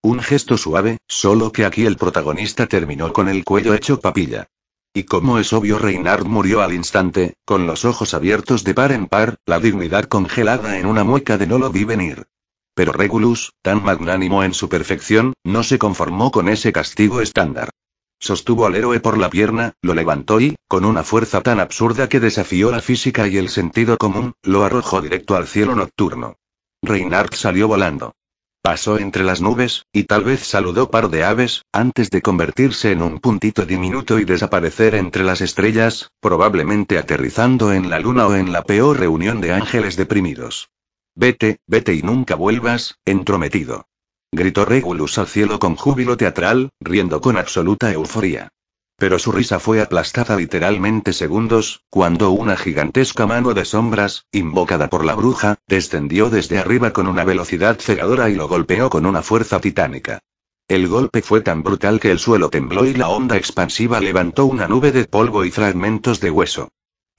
Un gesto suave, solo que aquí el protagonista terminó con el cuello hecho papilla. Y como es obvio, Reinhardt murió al instante, con los ojos abiertos de par en par, la dignidad congelada en una mueca de no lo vi venir. Pero Regulus, tan magnánimo en su perfección, no se conformó con ese castigo estándar. Sostuvo al héroe por la pierna, lo levantó y, con una fuerza tan absurda que desafió la física y el sentido común, lo arrojó directo al cielo nocturno. Reinhardt salió volando. Pasó entre las nubes, y tal vez saludó par de aves, antes de convertirse en un puntito diminuto y desaparecer entre las estrellas, probablemente aterrizando en la luna o en la peor reunión de ángeles deprimidos. Vete y nunca vuelvas, entrometido. Gritó Regulus al cielo con júbilo teatral, riendo con absoluta euforía. Pero su risa fue aplastada literalmente segundos, cuando una gigantesca mano de sombras, invocada por la bruja, descendió desde arriba con una velocidad cegadora y lo golpeó con una fuerza titánica. El golpe fue tan brutal que el suelo tembló y la onda expansiva levantó una nube de polvo y fragmentos de hueso.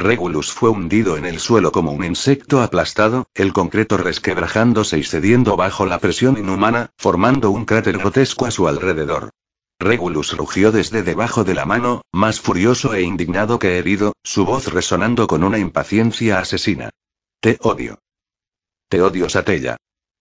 Regulus fue hundido en el suelo como un insecto aplastado, el concreto resquebrajándose y cediendo bajo la presión inhumana, formando un cráter grotesco a su alrededor. Regulus rugió desde debajo de la mano, más furioso e indignado que herido, su voz resonando con una impaciencia asesina. Te odio. Te odio, Satella.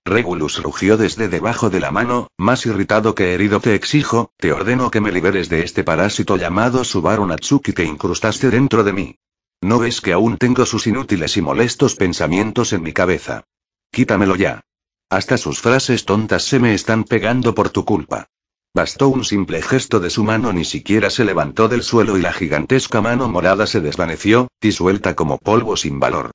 Regulus rugió desde debajo de la mano, más irritado que herido. Te exijo, te ordeno que me liberes de este parásito llamado Subaru Natsuki que incrustaste dentro de mí. ¿No ves que aún tengo sus inútiles y molestos pensamientos en mi cabeza? Quítamelo ya. Hasta sus frases tontas se me están pegando por tu culpa. Bastó un simple gesto de su mano, ni siquiera se levantó del suelo y la gigantesca mano morada se desvaneció, disuelta como polvo sin valor.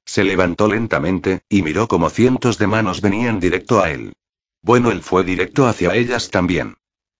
Se levantó lentamente, y miró como cientos de manos venían directo a él. Bueno, él fue directo hacia ellas también.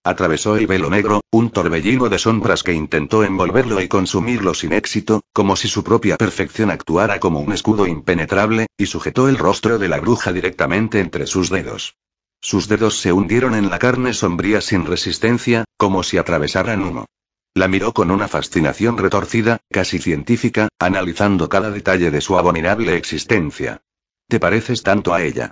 Atravesó el velo negro, un torbellino de sombras que intentó envolverlo y consumirlo sin éxito, como si su propia perfección actuara como un escudo impenetrable, y sujetó el rostro de la bruja directamente entre sus dedos. Sus dedos se hundieron en la carne sombría sin resistencia, como si atravesaran humo. La miró con una fascinación retorcida, casi científica, analizando cada detalle de su abominable existencia. ¿Te pareces tanto a ella?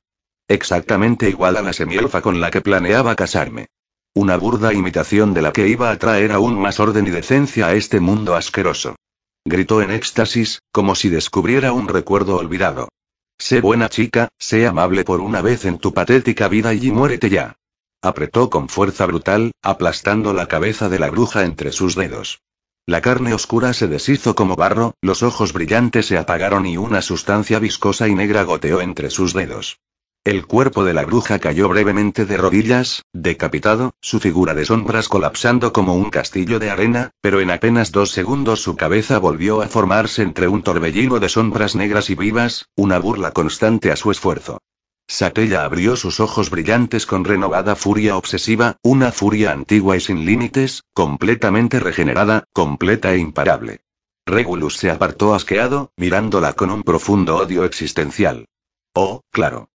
Exactamente igual a la semielfa con la que planeaba casarme. Una burda imitación de la que iba a traer aún más orden y decencia a este mundo asqueroso. Gritó en éxtasis, como si descubriera un recuerdo olvidado. Sé buena chica, sé amable por una vez en tu patética vida y muérete ya. Apretó con fuerza brutal, aplastando la cabeza de la bruja entre sus dedos. La carne oscura se deshizo como barro, los ojos brillantes se apagaron y una sustancia viscosa y negra goteó entre sus dedos. El cuerpo de la bruja cayó brevemente de rodillas, decapitado, su figura de sombras colapsando como un castillo de arena, pero en apenas 2 segundos su cabeza volvió a formarse entre un torbellino de sombras negras y vivas, una burla constante a su esfuerzo. Satella abrió sus ojos brillantes con renovada furia obsesiva, una furia antigua y sin límites, completamente regenerada, completa e imparable. Regulus se apartó asqueado, mirándola con un profundo odio existencial. Oh, claro.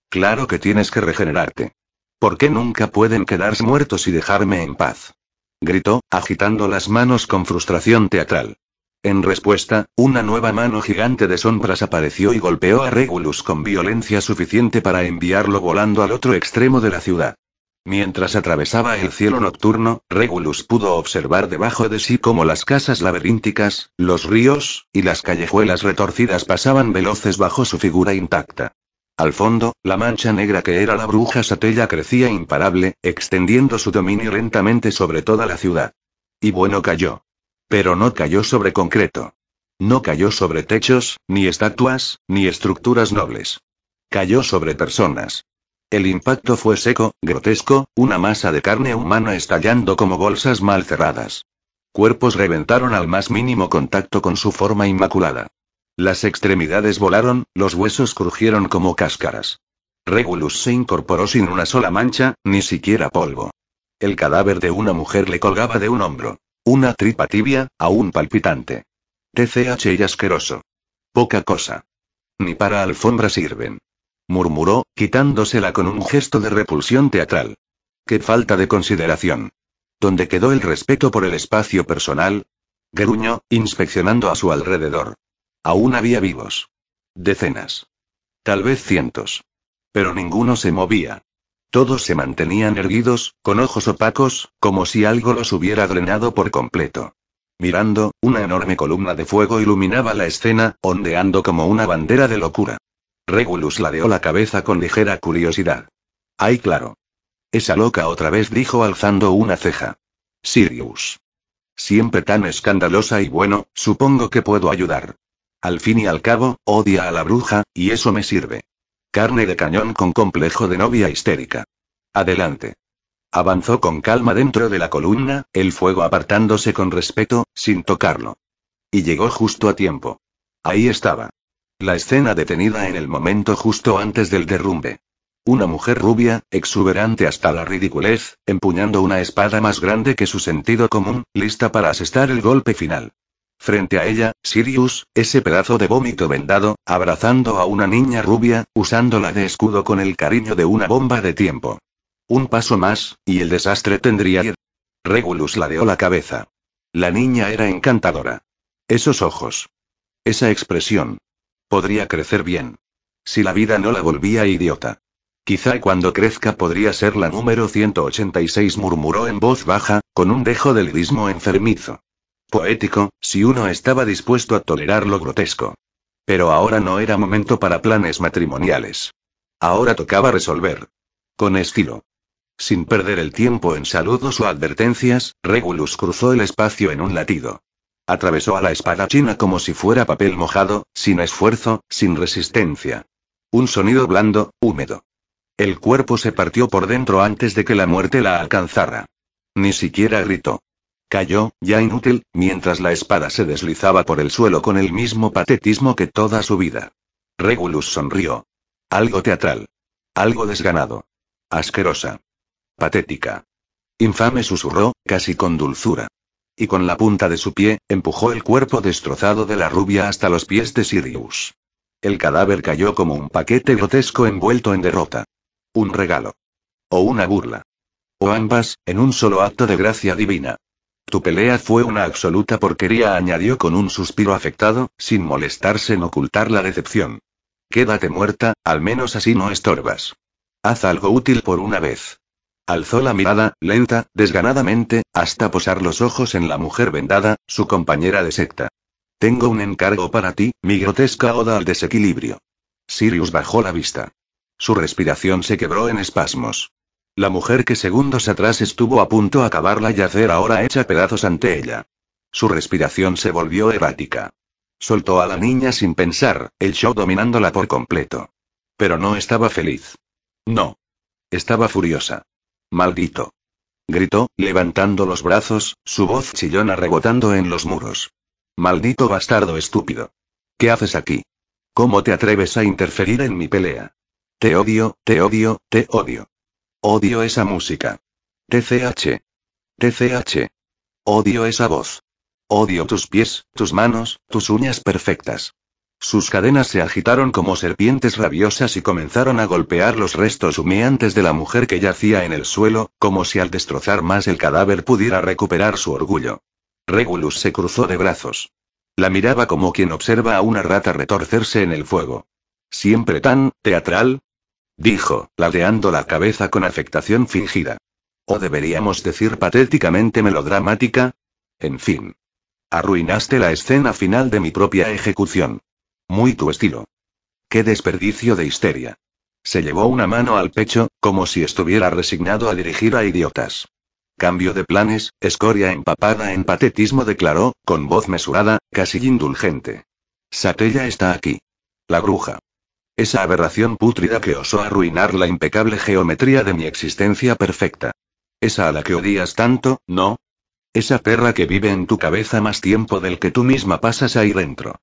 Claro que tienes que regenerarte. ¿Por qué nunca pueden quedarse muertos y dejarme en paz? Gritó, agitando las manos con frustración teatral. En respuesta, una nueva mano gigante de sombras apareció y golpeó a Regulus con violencia suficiente para enviarlo volando al otro extremo de la ciudad. Mientras atravesaba el cielo nocturno, Regulus pudo observar debajo de sí cómo las casas laberínticas, los ríos, y las callejuelas retorcidas pasaban veloces bajo su figura intacta. Al fondo, la mancha negra que era la bruja Satella crecía imparable, extendiendo su dominio lentamente sobre toda la ciudad. Y bueno, cayó. Pero no cayó sobre concreto. No cayó sobre techos, ni estatuas, ni estructuras nobles. Cayó sobre personas. El impacto fue seco, grotesco, una masa de carne humana estallando como bolsas mal cerradas. Cuerpos reventaron al más mínimo contacto con su forma inmaculada. Las extremidades volaron, los huesos crujieron como cáscaras. Regulus se incorporó sin una sola mancha, ni siquiera polvo. El cadáver de una mujer le colgaba de un hombro. Una tripa tibia, aún palpitante. TCH y asqueroso. Poca cosa. Ni para alfombra sirven. Murmuró, quitándosela con un gesto de repulsión teatral. ¡Qué falta de consideración! ¿Dónde quedó el respeto por el espacio personal? Gruñó, inspeccionando a su alrededor. Aún había vivos. Decenas. Tal vez cientos. Pero ninguno se movía. Todos se mantenían erguidos, con ojos opacos, como si algo los hubiera drenado por completo. Mirando, una enorme columna de fuego iluminaba la escena, ondeando como una bandera de locura. Regulus ladeó la cabeza con ligera curiosidad. ¡Ay, claro! Esa loca otra vez, dijo alzando una ceja. Sirius. Siempre tan escandalosa y bueno, supongo que puedo ayudar. Al fin y al cabo, odia a la bruja, y eso me sirve. Carne de cañón con complejo de novia histérica. Adelante. Avanzó con calma dentro de la columna, el fuego apartándose con respeto, sin tocarlo. Y llegó justo a tiempo. Ahí estaba. La escena detenida en el momento justo antes del derrumbe. Una mujer rubia, exuberante hasta la ridiculez, empuñando una espada más grande que su sentido común, lista para asestar el golpe final. Frente a ella, Sirius, ese pedazo de vómito vendado, abrazando a una niña rubia, usándola de escudo con el cariño de una bomba de tiempo. Un paso más, y el desastre tendría. Regulus ladeó la cabeza. La niña era encantadora. Esos ojos. Esa expresión. Podría crecer bien. Si la vida no la volvía idiota. Quizá cuando crezca podría ser la número 186, murmuró en voz baja, con un dejo de lirismo enfermizo. Poético, si uno estaba dispuesto a tolerar lo grotesco. Pero ahora no era momento para planes matrimoniales. Ahora tocaba resolver. Con estilo. Sin perder el tiempo en saludos o advertencias, Regulus cruzó el espacio en un latido. Atravesó a la espadachina como si fuera papel mojado, sin esfuerzo, sin resistencia. Un sonido blando, húmedo. El cuerpo se partió por dentro antes de que la muerte la alcanzara. Ni siquiera gritó. Cayó, ya inútil, mientras la espada se deslizaba por el suelo con el mismo patetismo que toda su vida. Regulus sonrió. Algo teatral. Algo desganado. Asquerosa. Patética. Infame, susurró, casi con dulzura. Y con la punta de su pie, empujó el cuerpo destrozado de la rubia hasta los pies de Sirius. El cadáver cayó como un paquete grotesco envuelto en derrota. Un regalo. O una burla. O ambas, en un solo acto de gracia divina. Tu pelea fue una absoluta porquería, añadió con un suspiro afectado, sin molestarse en ocultar la decepción. Quédate muerta, al menos así no estorbas. Haz algo útil por una vez. Alzó la mirada, lenta, desganadamente, hasta posar los ojos en la mujer vendada, su compañera de secta. Tengo un encargo para ti, mi grotesca oda al desequilibrio. Sirius bajó la vista. Su respiración se quebró en espasmos. La mujer que segundos atrás estuvo a punto de acabarla yacer ahora hecha pedazos ante ella. Su respiración se volvió errática. Soltó a la niña sin pensar, el shock dominándola por completo. Pero no estaba feliz. No. Estaba furiosa. Maldito. Gritó, levantando los brazos, su voz chillona rebotando en los muros. Maldito bastardo estúpido. ¿Qué haces aquí? ¿Cómo te atreves a interferir en mi pelea? Te odio, te odio, te odio. Odio esa música. TCH. TCH. Odio esa voz. Odio tus pies, tus manos, tus uñas perfectas. Sus cadenas se agitaron como serpientes rabiosas y comenzaron a golpear los restos humeantes de la mujer que yacía en el suelo, como si al destrozar más el cadáver pudiera recuperar su orgullo. Regulus se cruzó de brazos. La miraba como quien observa a una rata retorcerse en el fuego. ¿Siempre tan teatral?, dijo, ladeando la cabeza con afectación fingida. ¿O deberíamos decir patéticamente melodramática? En fin. Arruinaste la escena final de mi propia ejecución. Muy tu estilo. ¡Qué desperdicio de histeria! Se llevó una mano al pecho, como si estuviera resignado a dirigir a idiotas. Cambio de planes, escoria empapada en patetismo, declaró, con voz mesurada, casi indulgente. Satella está aquí. La bruja. Esa aberración pútrida que osó arruinar la impecable geometría de mi existencia perfecta. Esa a la que odias tanto, ¿no? Esa perra que vive en tu cabeza más tiempo del que tú misma pasas ahí dentro.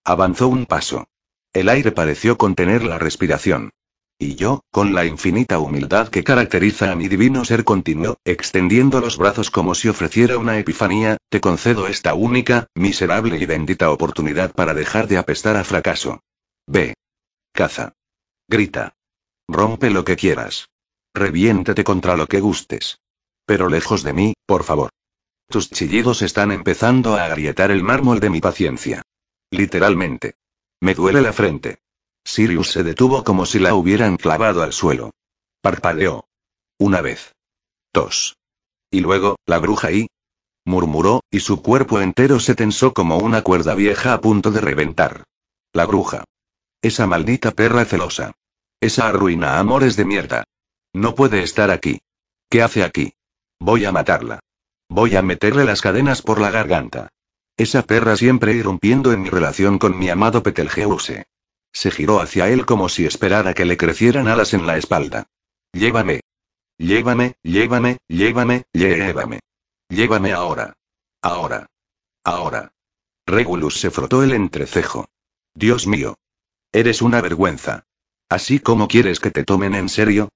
Avanzó un paso. El aire pareció contener la respiración. Y yo, con la infinita humildad que caracteriza a mi divino ser, continuó, extendiendo los brazos como si ofreciera una epifanía, te concedo esta única, miserable y bendita oportunidad para dejar de apestar a fracaso. Ve. Caza. Grita. Rompe lo que quieras. Reviéntete contra lo que gustes. Pero lejos de mí, por favor. Tus chillidos están empezando a agrietar el mármol de mi paciencia. Literalmente. Me duele la frente. Sirius se detuvo como si la hubieran clavado al suelo. Parpadeó. Una vez. 2. Y luego, la bruja y... murmuró, y su cuerpo entero se tensó como una cuerda vieja a punto de reventar. La bruja. Esa maldita perra celosa. Esa arruina amores de mierda. No puede estar aquí. ¿Qué hace aquí? Voy a matarla. Voy a meterle las cadenas por la garganta. Esa perra siempre irrumpiendo en mi relación con mi amado Betelgeuse. Se giró hacia él como si esperara que le crecieran alas en la espalda. Llévame. Llévame, llévame, llévame, llévame. Llévame ahora. Ahora. Ahora. Regulus se frotó el entrecejo. Dios mío. Eres una vergüenza. ¿Así como quieres que te tomen en serio?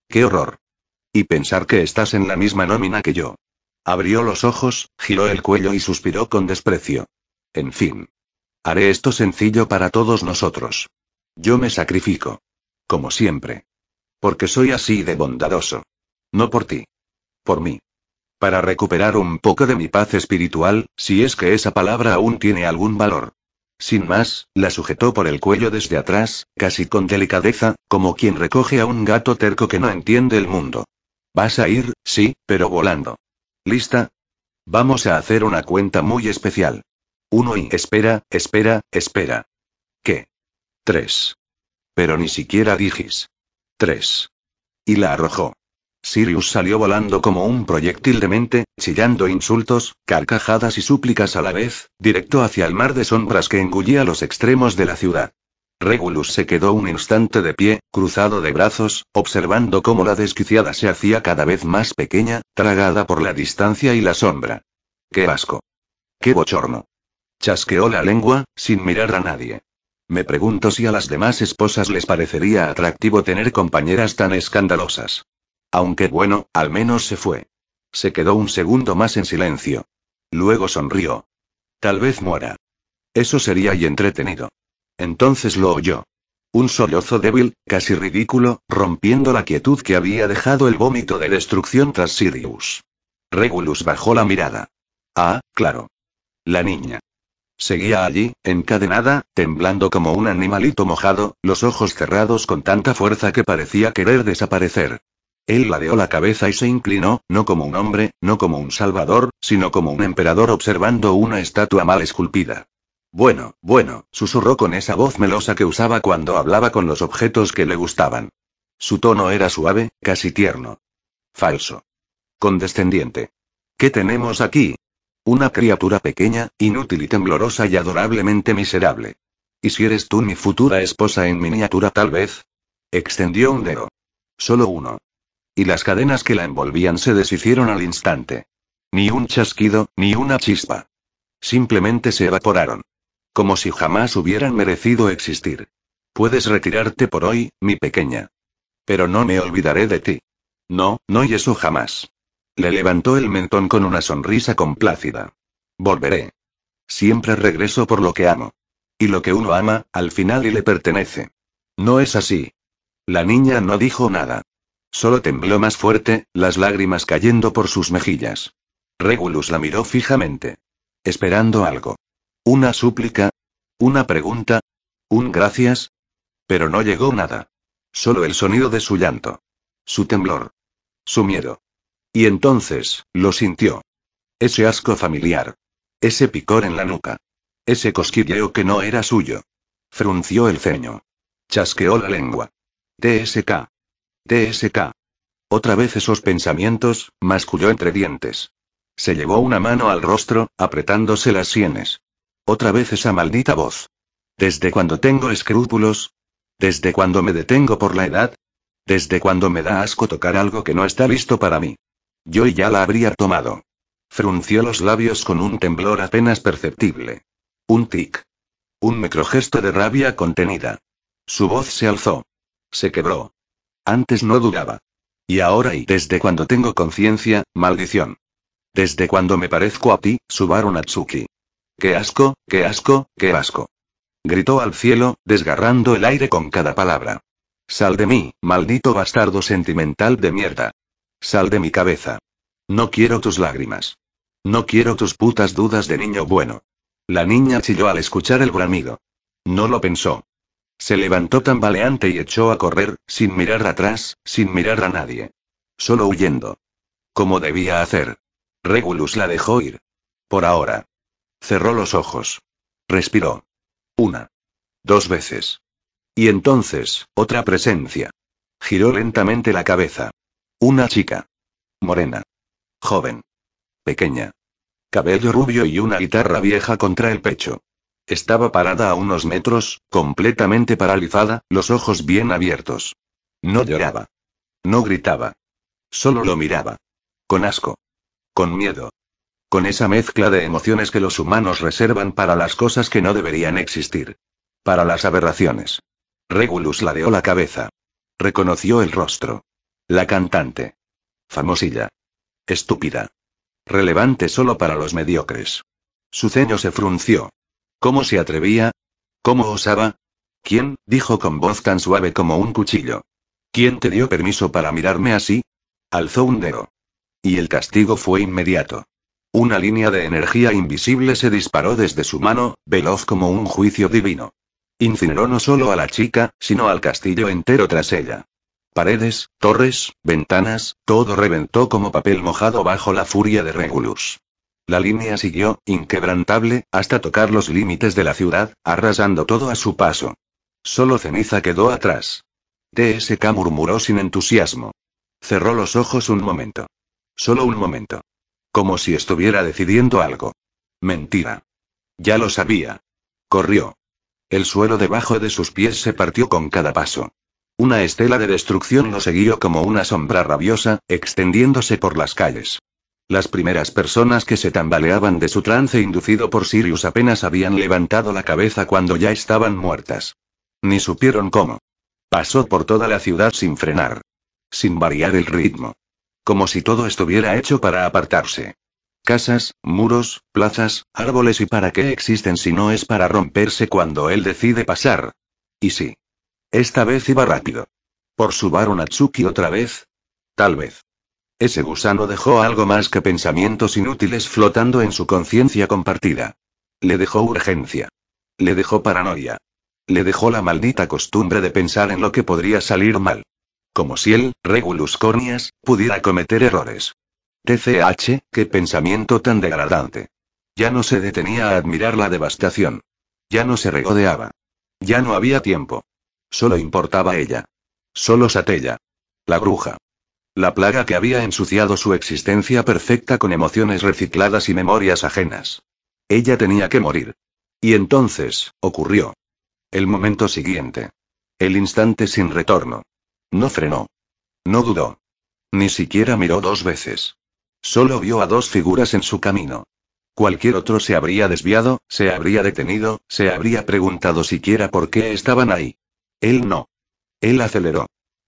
¡Qué horror! Y pensar que estás en la misma nómina que yo. Abrió los ojos, giró el cuello y suspiró con desprecio. En fin. Haré esto sencillo para todos nosotros. Yo me sacrifico. Como siempre. Porque soy así de bondadoso. No por ti. Por mí. Para recuperar un poco de mi paz espiritual, si es que esa palabra aún tiene algún valor. Sin más, la sujetó por el cuello desde atrás, casi con delicadeza, como quien recoge a un gato terco que no entiende el mundo. Vas a ir, sí, pero volando. ¿Lista? Vamos a hacer una cuenta muy especial. 1 y... Espera, espera, espera. ¿Qué? 3. Pero ni siquiera dijis. 3. Y la arrojó. Sirius salió volando como un proyectil de mente, chillando insultos, carcajadas y súplicas a la vez, directo hacia el mar de sombras que engullía los extremos de la ciudad. Regulus se quedó un instante de pie, cruzado de brazos, observando cómo la desquiciada se hacía cada vez más pequeña, tragada por la distancia y la sombra. ¡Qué asco! ¡Qué bochorno! Chasqueó la lengua, sin mirar a nadie. Me pregunto si a las demás esposas les parecería atractivo tener compañeras tan escandalosas. Aunque bueno, al menos se fue. Se quedó un segundo más en silencio. Luego sonrió. Tal vez muera. Eso sería y entretenido. Entonces lo oyó. Un sollozo débil, casi ridículo, rompiendo la quietud que había dejado el vómito de destrucción tras Sirius. Regulus bajó la mirada. Ah, claro. La niña. Seguía allí, encadenada, temblando como un animalito mojado, los ojos cerrados con tanta fuerza que parecía querer desaparecer. Él ladeó la cabeza y se inclinó, no como un hombre, no como un salvador, sino como un emperador observando una estatua mal esculpida. Bueno, bueno, susurró con esa voz melosa que usaba cuando hablaba con los objetos que le gustaban. Su tono era suave, casi tierno. Falso. Condescendiente. ¿Qué tenemos aquí? Una criatura pequeña, inútil y temblorosa y adorablemente miserable. ¿Y si eres tú mi futura esposa en miniatura tal vez? Extendió un dedo. Solo uno. Y las cadenas que la envolvían se deshicieron al instante. Ni un chasquido, ni una chispa. Simplemente se evaporaron. Como si jamás hubieran merecido existir. Puedes retirarte por hoy, mi pequeña. Pero no me olvidaré de ti. No, no y eso jamás. Le levantó el mentón con una sonrisa complácida. Volveré. Siempre regreso por lo que amo. Y lo que uno ama, al final y le pertenece. No es así. La niña no dijo nada. Solo tembló más fuerte, las lágrimas cayendo por sus mejillas. Regulus la miró fijamente. Esperando algo. Una súplica. Una pregunta. Un gracias. Pero no llegó nada. Solo el sonido de su llanto. Su temblor. Su miedo. Y entonces, lo sintió. Ese asco familiar. Ese picor en la nuca. Ese cosquilleo que no era suyo. Frunció el ceño. Chasqueó la lengua. TSK. TSK. Otra vez esos pensamientos, masculló entre dientes. Se llevó una mano al rostro, apretándose las sienes. Otra vez esa maldita voz. ¿Desde cuando tengo escrúpulos? ¿Desde cuando me detengo por la edad? ¿Desde cuando me da asco tocar algo que no está listo para mí? Yo ya la habría tomado. Frunció los labios con un temblor apenas perceptible. Un tic. Un microgesto de rabia contenida. Su voz se alzó. Se quebró. Antes no dudaba. Y ahora y desde cuando tengo conciencia, maldición. Desde cuando me parezco a ti, Subaru Natsuki. ¡Qué asco, qué asco, qué asco! Gritó al cielo, desgarrando el aire con cada palabra. Sal de mí, maldito bastardo sentimental de mierda. Sal de mi cabeza. No quiero tus lágrimas. No quiero tus putas dudas de niño bueno. La niña chilló al escuchar el bramido. No lo pensó. Se levantó tambaleante y echó a correr, sin mirar atrás, sin mirar a nadie. Solo huyendo. Como debía hacer. Regulus la dejó ir. Por ahora. Cerró los ojos. Respiró. 1. 2 veces. Y entonces, otra presencia. Giró lentamente la cabeza. Una chica. Morena. Joven. Pequeña. Cabello rubio y una guitarra vieja contra el pecho. Estaba parada a unos metros, completamente paralizada, los ojos bien abiertos. No lloraba. No gritaba. Solo lo miraba. Con asco. Con miedo. Con esa mezcla de emociones que los humanos reservan para las cosas que no deberían existir. Para las aberraciones. Regulus ladeó la cabeza. Reconoció el rostro. La cantante. Famosilla. Estúpida. Relevante solo para los mediocres. Su ceño se frunció. ¿Cómo se atrevía? ¿Cómo osaba? ¿Quién? Dijo con voz tan suave como un cuchillo. ¿Quién te dio permiso para mirarme así? Alzó un dedo. Y el castigo fue inmediato. Una línea de energía invisible se disparó desde su mano, veloz como un juicio divino. Incineró no solo a la chica, sino al castillo entero tras ella. Paredes, torres, ventanas, todo reventó como papel mojado bajo la furia de Regulus. La línea siguió, inquebrantable, hasta tocar los límites de la ciudad, arrasando todo a su paso. Solo ceniza quedó atrás. TSK murmuró sin entusiasmo. Cerró los ojos un momento. Solo un momento. Como si estuviera decidiendo algo. Mentira. Ya lo sabía. Corrió. El suelo debajo de sus pies se partió con cada paso. Una estela de destrucción lo siguió como una sombra rabiosa, extendiéndose por las calles. Las primeras personas que se tambaleaban de su trance inducido por Sirius apenas habían levantado la cabeza cuando ya estaban muertas. Ni supieron cómo. Pasó por toda la ciudad sin frenar. Sin variar el ritmo. Como si todo estuviera hecho para apartarse. Casas, muros, plazas, árboles y para qué existen si no es para romperse cuando él decide pasar. Y sí. Esta vez iba rápido. ¿Por Subaru Natsuki otra vez? Tal vez. Ese gusano dejó algo más que pensamientos inútiles flotando en su conciencia compartida. Le dejó urgencia. Le dejó paranoia. Le dejó la maldita costumbre de pensar en lo que podría salir mal. Como si él, Regulus Cornias, pudiera cometer errores. TCH, qué pensamiento tan degradante. Ya no se detenía a admirar la devastación. Ya no se regodeaba. Ya no había tiempo. Solo importaba ella. Solo Satella. La bruja. La plaga que había ensuciado su existencia perfecta con emociones recicladas y memorias ajenas. Ella tenía que morir. Y entonces, ocurrió. El momento siguiente. El instante sin retorno. No frenó. No dudó. Ni siquiera miró 2 veces. Solo vio a 2 figuras en su camino. Cualquier otro se habría desviado, se habría detenido, se habría preguntado siquiera por qué estaban ahí. Él no. Él aceleró.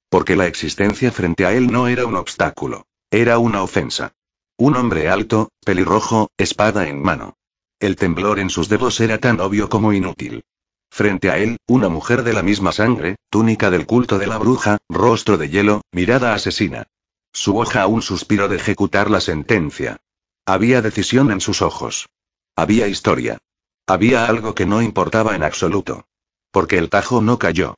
Porque la existencia frente a él no era un obstáculo. Era una ofensa. Un hombre alto, pelirrojo, espada en mano. El temblor en sus dedos era tan obvio como inútil. Frente a él, una mujer de la misma sangre, túnica del culto de la bruja, rostro de hielo, mirada asesina. Su hoja un suspiro de ejecutar la sentencia. Había decisión en sus ojos. Había historia. Había algo que no importaba en absoluto. Porque el tajo no cayó.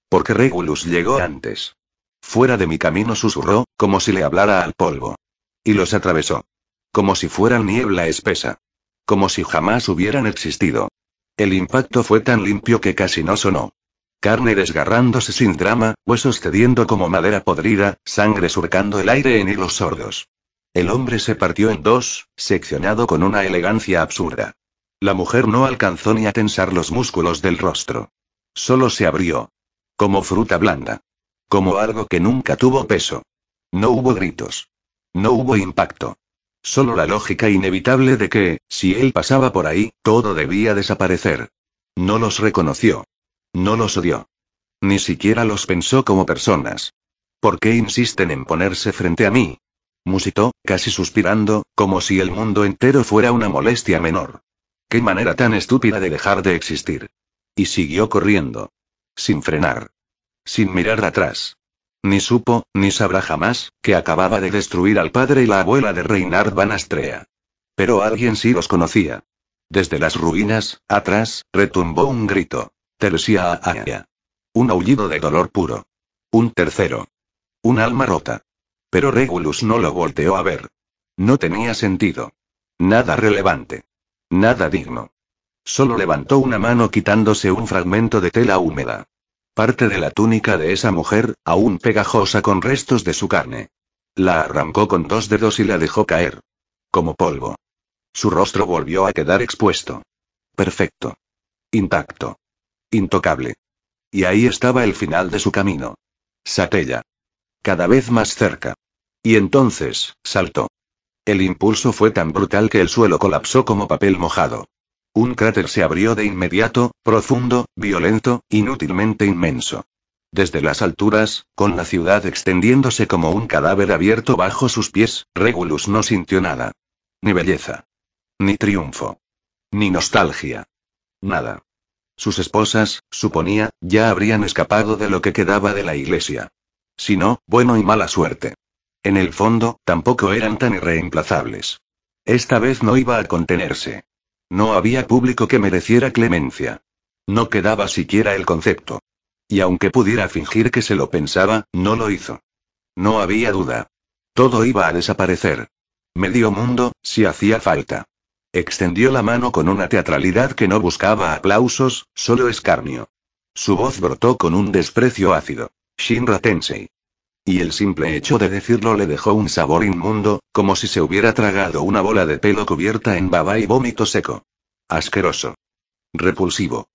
Porque Regulus llegó antes. Fuera de mi camino susurró, como si le hablara al polvo. Y los atravesó. Como si fueran niebla espesa. Como si jamás hubieran existido. El impacto fue tan limpio que casi no sonó. Carne desgarrándose sin drama, huesos cediendo como madera podrida, sangre surcando el aire en hilos sordos. El hombre se partió en dos, seccionado con una elegancia absurda. La mujer no alcanzó ni a tensar los músculos del rostro. Solo se abrió. Como fruta blanda. Como algo que nunca tuvo peso. No hubo gritos. No hubo impacto. Solo la lógica inevitable de que, si él pasaba por ahí, todo debía desaparecer. No los reconoció. No los odió. Ni siquiera los pensó como personas. ¿Por qué insisten en ponerse frente a mí? Musitó, casi suspirando, como si el mundo entero fuera una molestia menor. Qué manera tan estúpida de dejar de existir. Y siguió corriendo. Sin frenar. Sin mirar atrás. Ni supo, ni sabrá jamás, que acababa de destruir al padre y la abuela de Reinhard van Astrea. Pero alguien sí los conocía. Desde las ruinas, atrás, retumbó un grito. Tersia. Un aullido de dolor puro. Un tercero. Un alma rota. Pero Regulus no lo volteó a ver. No tenía sentido. Nada relevante. Nada digno. Solo levantó una mano quitándose un fragmento de tela húmeda. Parte de la túnica de esa mujer, aún pegajosa con restos de su carne. La arrancó con 2 dedos y la dejó caer. Como polvo. Su rostro volvió a quedar expuesto. Perfecto. Intacto. Intocable. Y ahí estaba el final de su camino. Satella. Cada vez más cerca. Y entonces, saltó. El impulso fue tan brutal que el suelo colapsó como papel mojado. Un cráter se abrió de inmediato, profundo, violento, inútilmente inmenso. Desde las alturas, con la ciudad extendiéndose como un cadáver abierto bajo sus pies, Regulus no sintió nada. Ni belleza. Ni triunfo. Ni nostalgia. Nada. Sus esposas, suponía, ya habrían escapado de lo que quedaba de la iglesia. Si no, bueno y mala suerte. En el fondo, tampoco eran tan irreemplazables. Esta vez no iba a contenerse. No había público que mereciera clemencia. No quedaba siquiera el concepto. Y aunque pudiera fingir que se lo pensaba, no lo hizo. No había duda. Todo iba a desaparecer. Medio mundo, si hacía falta. Extendió la mano con una teatralidad que no buscaba aplausos, solo escarnio. Su voz brotó con un desprecio ácido. Shinra Tensei. Y el simple hecho de decirlo le dejó un sabor inmundo, como si se hubiera tragado una bola de pelo cubierta en baba y vómito seco. Asqueroso. Repulsivo.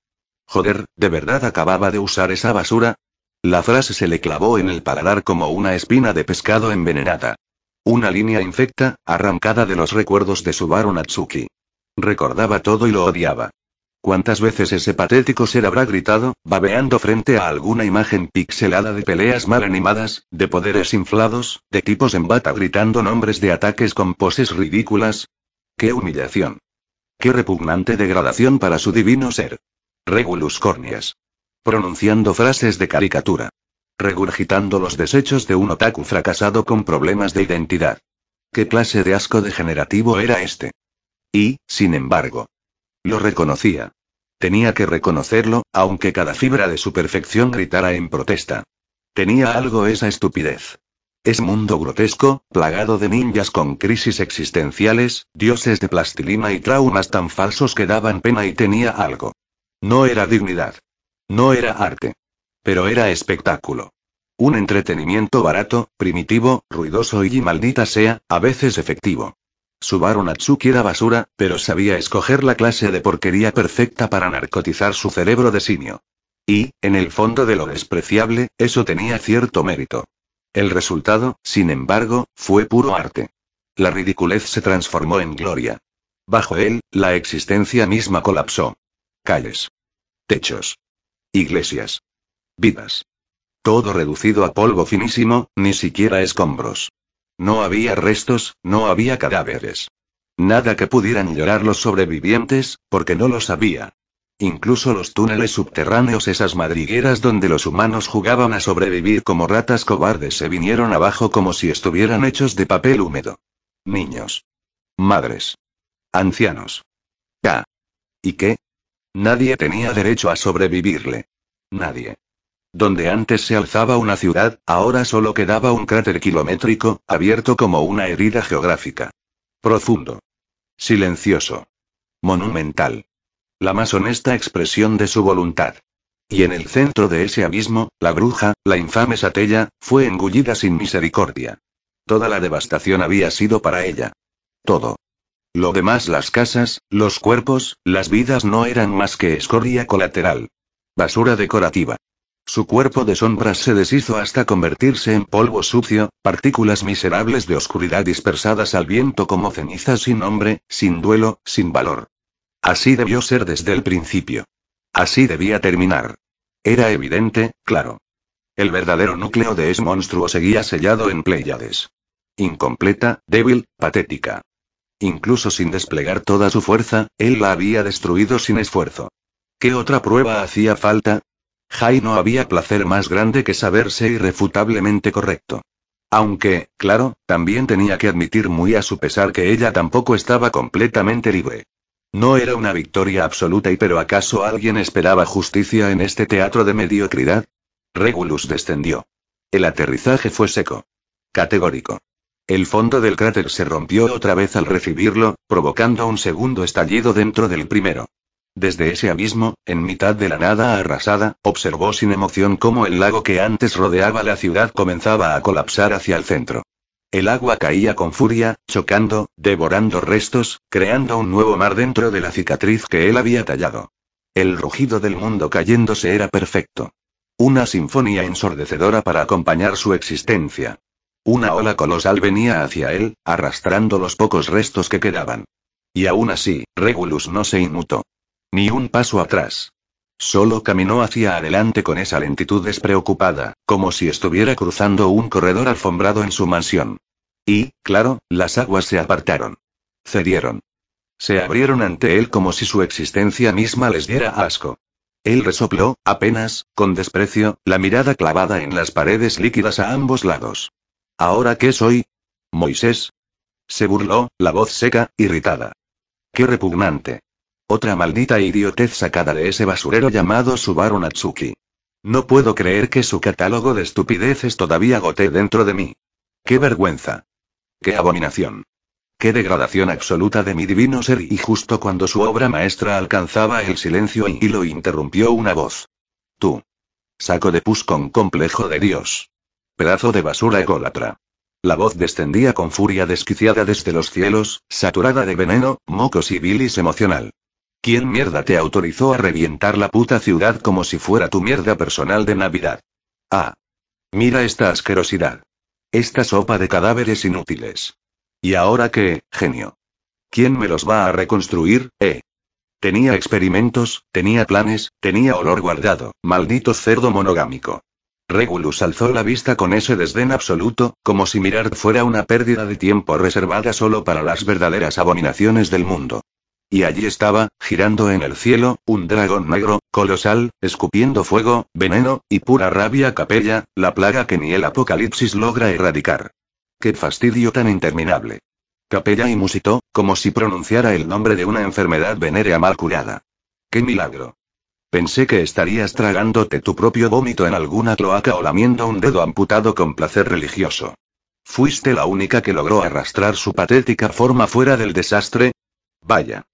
Joder, ¿de verdad acababa de usar esa basura? La frase se le clavó en el paladar como una espina de pescado envenenada. Una línea infecta, arrancada de los recuerdos de Subaru Natsuki. Recordaba todo y lo odiaba. ¿Cuántas veces ese patético ser habrá gritado, babeando frente a alguna imagen pixelada de peleas mal animadas, de poderes inflados, de tipos en bata gritando nombres de ataques con poses ridículas? ¡Qué humillación! ¡Qué repugnante degradación para su divino ser! Regulus Cornias. Pronunciando frases de caricatura. Regurgitando los desechos de un otaku fracasado con problemas de identidad. ¿Qué clase de asco degenerativo era este? Y, sin embargo, lo reconocía. Tenía que reconocerlo, aunque cada fibra de su perfección gritara en protesta. Tenía algo esa estupidez. Es mundo grotesco, plagado de ninjas con crisis existenciales, dioses de plastilina y traumas tan falsos que daban pena y tenía algo. No era dignidad. No era arte. Pero era espectáculo. Un entretenimiento barato, primitivo, ruidoso y maldita sea, a veces efectivo. Subaru Natsuki era basura, pero sabía escoger la clase de porquería perfecta para narcotizar su cerebro de simio. Y, en el fondo de lo despreciable, eso tenía cierto mérito. El resultado, sin embargo, fue puro arte. La ridiculez se transformó en gloria. Bajo él, la existencia misma colapsó. Calles. Techos. Iglesias. Vidas. Todo reducido a polvo finísimo, ni siquiera escombros. No había restos, no había cadáveres. Nada que pudieran llorar los sobrevivientes, porque no lo sabía. Incluso los túneles subterráneos, esas madrigueras donde los humanos jugaban a sobrevivir como ratas cobardes, se vinieron abajo como si estuvieran hechos de papel húmedo. Niños. Madres. Ancianos. ¿Ya? ¿Y qué? Nadie tenía derecho a sobrevivirle. Nadie. Donde antes se alzaba una ciudad, ahora solo quedaba un cráter kilométrico, abierto como una herida geográfica. Profundo. Silencioso. Monumental. La más honesta expresión de su voluntad. Y en el centro de ese abismo, la bruja, la infame Satella, fue engullida sin misericordia. Toda la devastación había sido para ella. Todo. Lo demás, las casas, los cuerpos, las vidas, no eran más que escoria colateral. Basura decorativa. Su cuerpo de sombras se deshizo hasta convertirse en polvo sucio, partículas miserables de oscuridad dispersadas al viento como cenizas sin nombre, sin duelo, sin valor. Así debió ser desde el principio. Así debía terminar. Era evidente, claro. El verdadero núcleo de ese monstruo seguía sellado en Pléyades. Incompleta, débil, patética. Incluso sin desplegar toda su fuerza, él la había destruido sin esfuerzo. ¿Qué otra prueba hacía falta? Jai, no había placer más grande que saberse irrefutablemente correcto. Aunque, claro, también tenía que admitir muy a su pesar que ella tampoco estaba completamente libre. No era una victoria absoluta, pero ¿acaso alguien esperaba justicia en este teatro de mediocridad? Regulus descendió. El aterrizaje fue seco. Categórico. El fondo del cráter se rompió otra vez al recibirlo, provocando un segundo estallido dentro del primero. Desde ese abismo, en mitad de la nada arrasada, observó sin emoción cómo el lago que antes rodeaba la ciudad comenzaba a colapsar hacia el centro. El agua caía con furia, chocando, devorando restos, creando un nuevo mar dentro de la cicatriz que él había tallado. El rugido del mundo cayéndose era perfecto. Una sinfonía ensordecedora para acompañar su existencia. Una ola colosal venía hacia él, arrastrando los pocos restos que quedaban. Y aún así, Regulus no se inmutó. Ni un paso atrás. Solo caminó hacia adelante con esa lentitud despreocupada, como si estuviera cruzando un corredor alfombrado en su mansión. Y, claro, las aguas se apartaron. Cedieron. Se abrieron ante él como si su existencia misma les diera asco. Él resopló, apenas, con desprecio, la mirada clavada en las paredes líquidas a ambos lados. ¿Ahora qué soy? ¿Moisés? Se burló, la voz seca, irritada. ¡Qué repugnante! Otra maldita idiotez sacada de ese basurero llamado Subaru Natsuki. No puedo creer que su catálogo de estupideces todavía gotee dentro de mí. ¡Qué vergüenza! ¡Qué abominación! ¡Qué degradación absoluta de mi divino ser! Y justo cuando su obra maestra alcanzaba el silencio y lo interrumpió una voz. Tú. Saco de pus con complejo de Dios. Pedazo de basura ególatra. La voz descendía con furia desquiciada desde los cielos, saturada de veneno, mocos y bilis emocional. ¿Quién mierda te autorizó a revientar la puta ciudad como si fuera tu mierda personal de Navidad? Ah. Mira esta asquerosidad. Esta sopa de cadáveres inútiles. ¿Y ahora qué, genio? ¿Quién me los va a reconstruir, Tenía experimentos, tenía planes, tenía olor guardado, maldito cerdo monogámico. Regulus alzó la vista con ese desdén absoluto, como si mirar fuera una pérdida de tiempo reservada solo para las verdaderas abominaciones del mundo. Y allí estaba, girando en el cielo, un dragón negro, colosal, escupiendo fuego, veneno, y pura rabia. Capella, la plaga que ni el apocalipsis logra erradicar. ¡Qué fastidio tan interminable! Capella, y musitó, como si pronunciara el nombre de una enfermedad venérea mal curada. ¡Qué milagro! Pensé que estarías tragándote tu propio vómito en alguna cloaca o lamiendo un dedo amputado con placer religioso. ¿Fuiste la única que logró arrastrar su patética forma fuera del desastre? Vaya.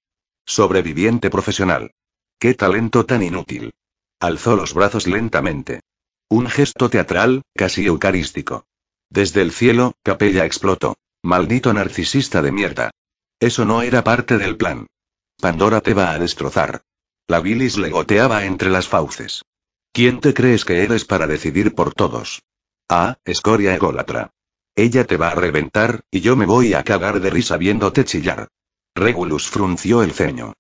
Sobreviviente profesional. ¡Qué talento tan inútil! Alzó los brazos lentamente. Un gesto teatral, casi eucarístico. Desde el cielo, Capella explotó. Maldito narcisista de mierda. Eso no era parte del plan. Pandora te va a destrozar. La bilis le goteaba entre las fauces. ¿Quién te crees que eres para decidir por todos? Ah, escoria ególatra. Ella te va a reventar, y yo me voy a cagar de risa viéndote chillar. Regulus frunció el ceño.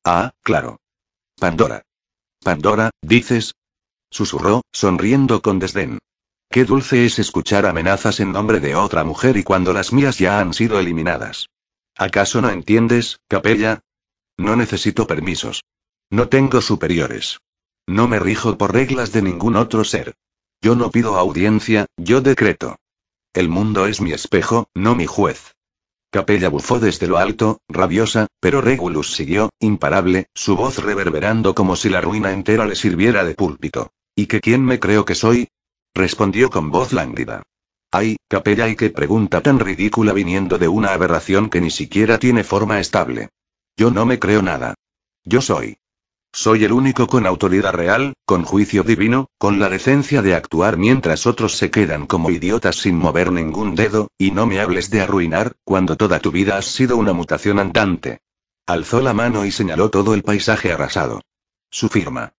Ah, claro. Pandora. Pandora, ¿dices? Susurró, sonriendo con desdén. Qué dulce es escuchar amenazas en nombre de otra mujer y cuando las mías ya han sido eliminadas. ¿Acaso no entiendes, Capella? No necesito permisos. No tengo superiores. No me rijo por reglas de ningún otro ser. Yo no pido audiencia, yo decreto. El mundo es mi espejo, no mi juez. Capella bufó desde lo alto, rabiosa, pero Regulus siguió, imparable, su voz reverberando como si la ruina entera le sirviera de púlpito. ¿Y que quién me creo que soy? Respondió con voz lánguida. Ay, Capella, y qué pregunta tan ridícula viniendo de una aberración que ni siquiera tiene forma estable. Yo no me creo nada. Yo soy. Soy el único con autoridad real, con juicio divino, con la decencia de actuar mientras otros se quedan como idiotas sin mover ningún dedo, y no me hables de arruinar, cuando toda tu vida has sido una mutación andante. Alzó la mano y señaló todo el paisaje arrasado. Su firma.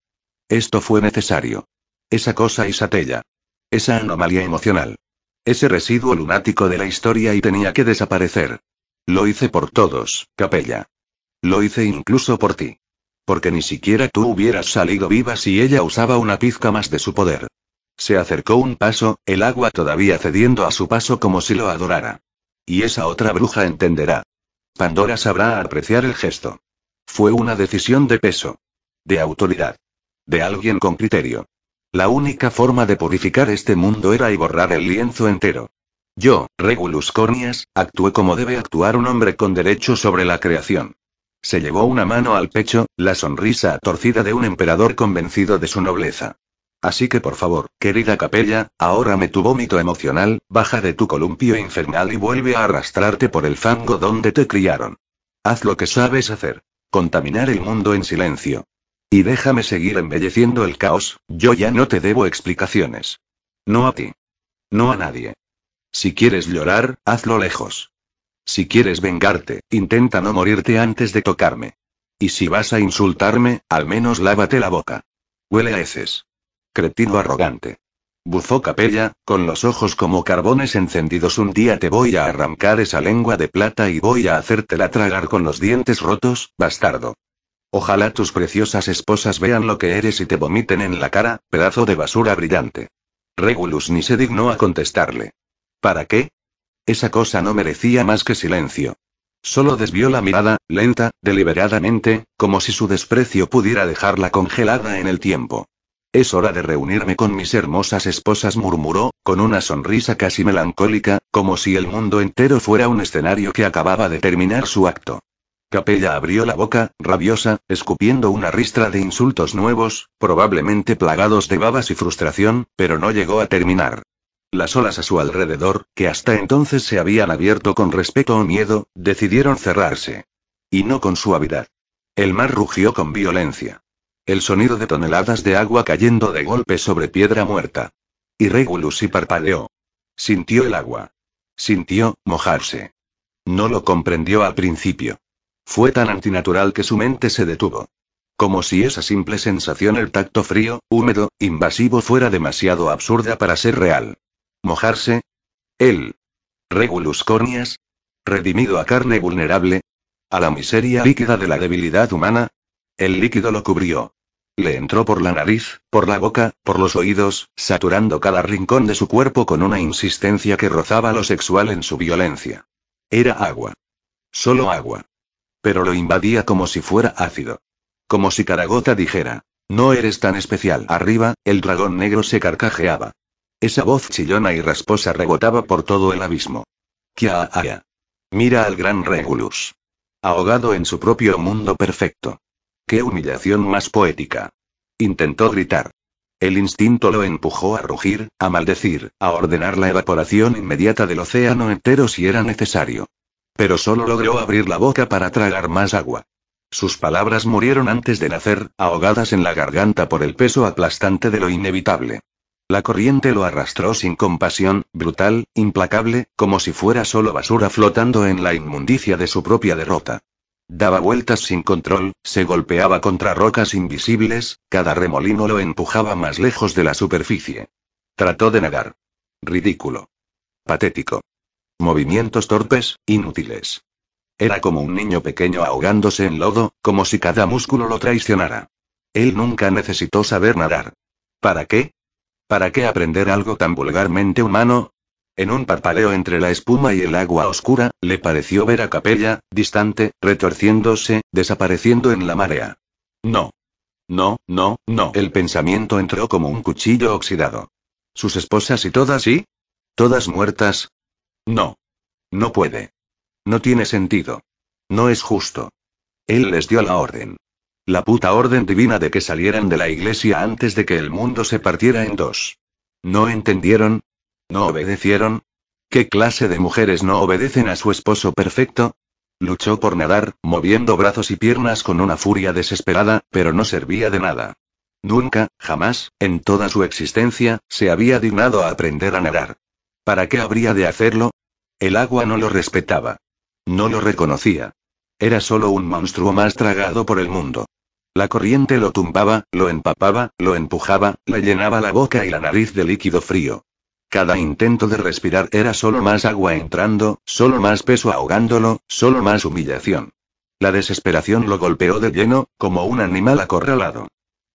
Esto fue necesario. Esa cosa Isatella. Esa anomalía emocional. Ese residuo lunático de la historia y tenía que desaparecer. Lo hice por todos, Capella. Lo hice incluso por ti. Porque ni siquiera tú hubieras salido viva si ella usaba una pizca más de su poder. Se acercó un paso, el agua todavía cediendo a su paso como si lo adorara. Y esa otra bruja entenderá. Pandora sabrá apreciar el gesto. Fue una decisión de peso. De autoridad. De alguien con criterio. La única forma de purificar este mundo era y borrar el lienzo entero. Yo, Regulus Cornias, actué como debe actuar un hombre con derecho sobre la creación. Se llevó una mano al pecho, la sonrisa torcida de un emperador convencido de su nobleza. Así que por favor, querida Capella, ahórrame tu vómito emocional, baja de tu columpio infernal y vuelve a arrastrarte por el fango donde te criaron. Haz lo que sabes hacer. Contaminar el mundo en silencio. Y déjame seguir embelleciendo el caos, yo ya no te debo explicaciones. No a ti. No a nadie. Si quieres llorar, hazlo lejos. Si quieres vengarte, intenta no morirte antes de tocarme. Y si vas a insultarme, al menos lávate la boca. Huele a heces. Cretino arrogante. Bufó Capella, con los ojos como carbones encendidos. Un día te voy a arrancar esa lengua de plata y voy a hacértela tragar con los dientes rotos, bastardo. Ojalá tus preciosas esposas vean lo que eres y te vomiten en la cara, pedazo de basura brillante. Regulus ni se dignó a contestarle. ¿Para qué? Esa cosa no merecía más que silencio. Solo desvió la mirada, lenta, deliberadamente, como si su desprecio pudiera dejarla congelada en el tiempo. Es hora de reunirme con mis hermosas esposas, murmuró, con una sonrisa casi melancólica, como si el mundo entero fuera un escenario que acababa de terminar su acto. Capella abrió la boca, rabiosa, escupiendo una ristra de insultos nuevos, probablemente plagados de babas y frustración, pero no llegó a terminar. Las olas a su alrededor, que hasta entonces se habían abierto con respeto o miedo, decidieron cerrarse. Y no con suavidad. El mar rugió con violencia. El sonido de toneladas de agua cayendo de golpe sobre piedra muerta. Y Regulus y parpadeó. Sintió el agua. Sintió mojarse. No lo comprendió al principio. Fue tan antinatural que su mente se detuvo. Como si esa simple sensación, el tacto frío, húmedo, invasivo, fuera demasiado absurda para ser real. ¿Mojarse? Él. Regulus Cornias. Redimido a carne vulnerable. A la miseria líquida de la debilidad humana. El líquido lo cubrió. Le entró por la nariz, por la boca, por los oídos, saturando cada rincón de su cuerpo con una insistencia que rozaba lo sexual en su violencia. Era agua. Solo agua. Pero lo invadía como si fuera ácido. Como si cada gota dijera: no eres tan especial. Arriba, el dragón negro se carcajeaba. Esa voz chillona y rasposa rebotaba por todo el abismo. Kia. Mira al gran Regulus. Ahogado en su propio mundo perfecto. ¡Qué humillación más poética! Intentó gritar. El instinto lo empujó a rugir, a maldecir, a ordenar la evaporación inmediata del océano entero si era necesario. Pero solo logró abrir la boca para tragar más agua. Sus palabras murieron antes de nacer, ahogadas en la garganta por el peso aplastante de lo inevitable. La corriente lo arrastró sin compasión, brutal, implacable, como si fuera solo basura flotando en la inmundicia de su propia derrota. Daba vueltas sin control, se golpeaba contra rocas invisibles, cada remolino lo empujaba más lejos de la superficie. Trató de nadar. Ridículo. Patético. Movimientos torpes, inútiles. Era como un niño pequeño ahogándose en lodo, como si cada músculo lo traicionara. Él nunca necesitó saber nadar. ¿Para qué? ¿Para qué aprender algo tan vulgarmente humano? En un parpadeo entre la espuma y el agua oscura, le pareció ver a Capella, distante, retorciéndose, desapareciendo en la marea. No. No, no, no. El pensamiento entró como un cuchillo oxidado. ¿Sus esposas y todas sí? ¿Todas muertas? No. No puede. No tiene sentido. No es justo. Él les dio la orden. La puta orden divina de que salieran de la iglesia antes de que el mundo se partiera en dos. ¿No entendieron? ¿No obedecieron? ¿Qué clase de mujeres no obedecen a su esposo perfecto? Luchó por nadar, moviendo brazos y piernas con una furia desesperada, pero no servía de nada. Nunca, jamás, en toda su existencia, se había dignado a aprender a nadar. ¿Para qué habría de hacerlo? El agua no lo respetaba. No lo reconocía. Era solo un monstruo más tragado por el mundo. La corriente lo tumbaba, lo empapaba, lo empujaba, le llenaba la boca y la nariz de líquido frío. Cada intento de respirar era solo más agua entrando, solo más peso ahogándolo, solo más humillación. La desesperación lo golpeó de lleno, como un animal acorralado.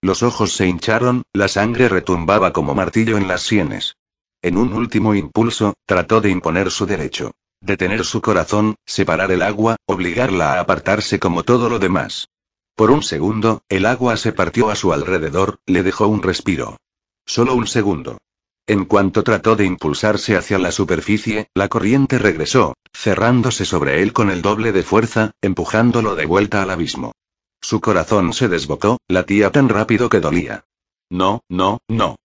Los ojos se hincharon, la sangre retumbaba como martillo en las sienes. En un último impulso, trató de imponer su derecho. Detener su corazón, separar el agua, obligarla a apartarse como todo lo demás. Por un segundo, el agua se partió a su alrededor, le dejó un respiro. Solo un segundo. En cuanto trató de impulsarse hacia la superficie, la corriente regresó, cerrándose sobre él con el doble de fuerza, empujándolo de vuelta al abismo. Su corazón se desbocó, latía tan rápido que dolía. No, no, no.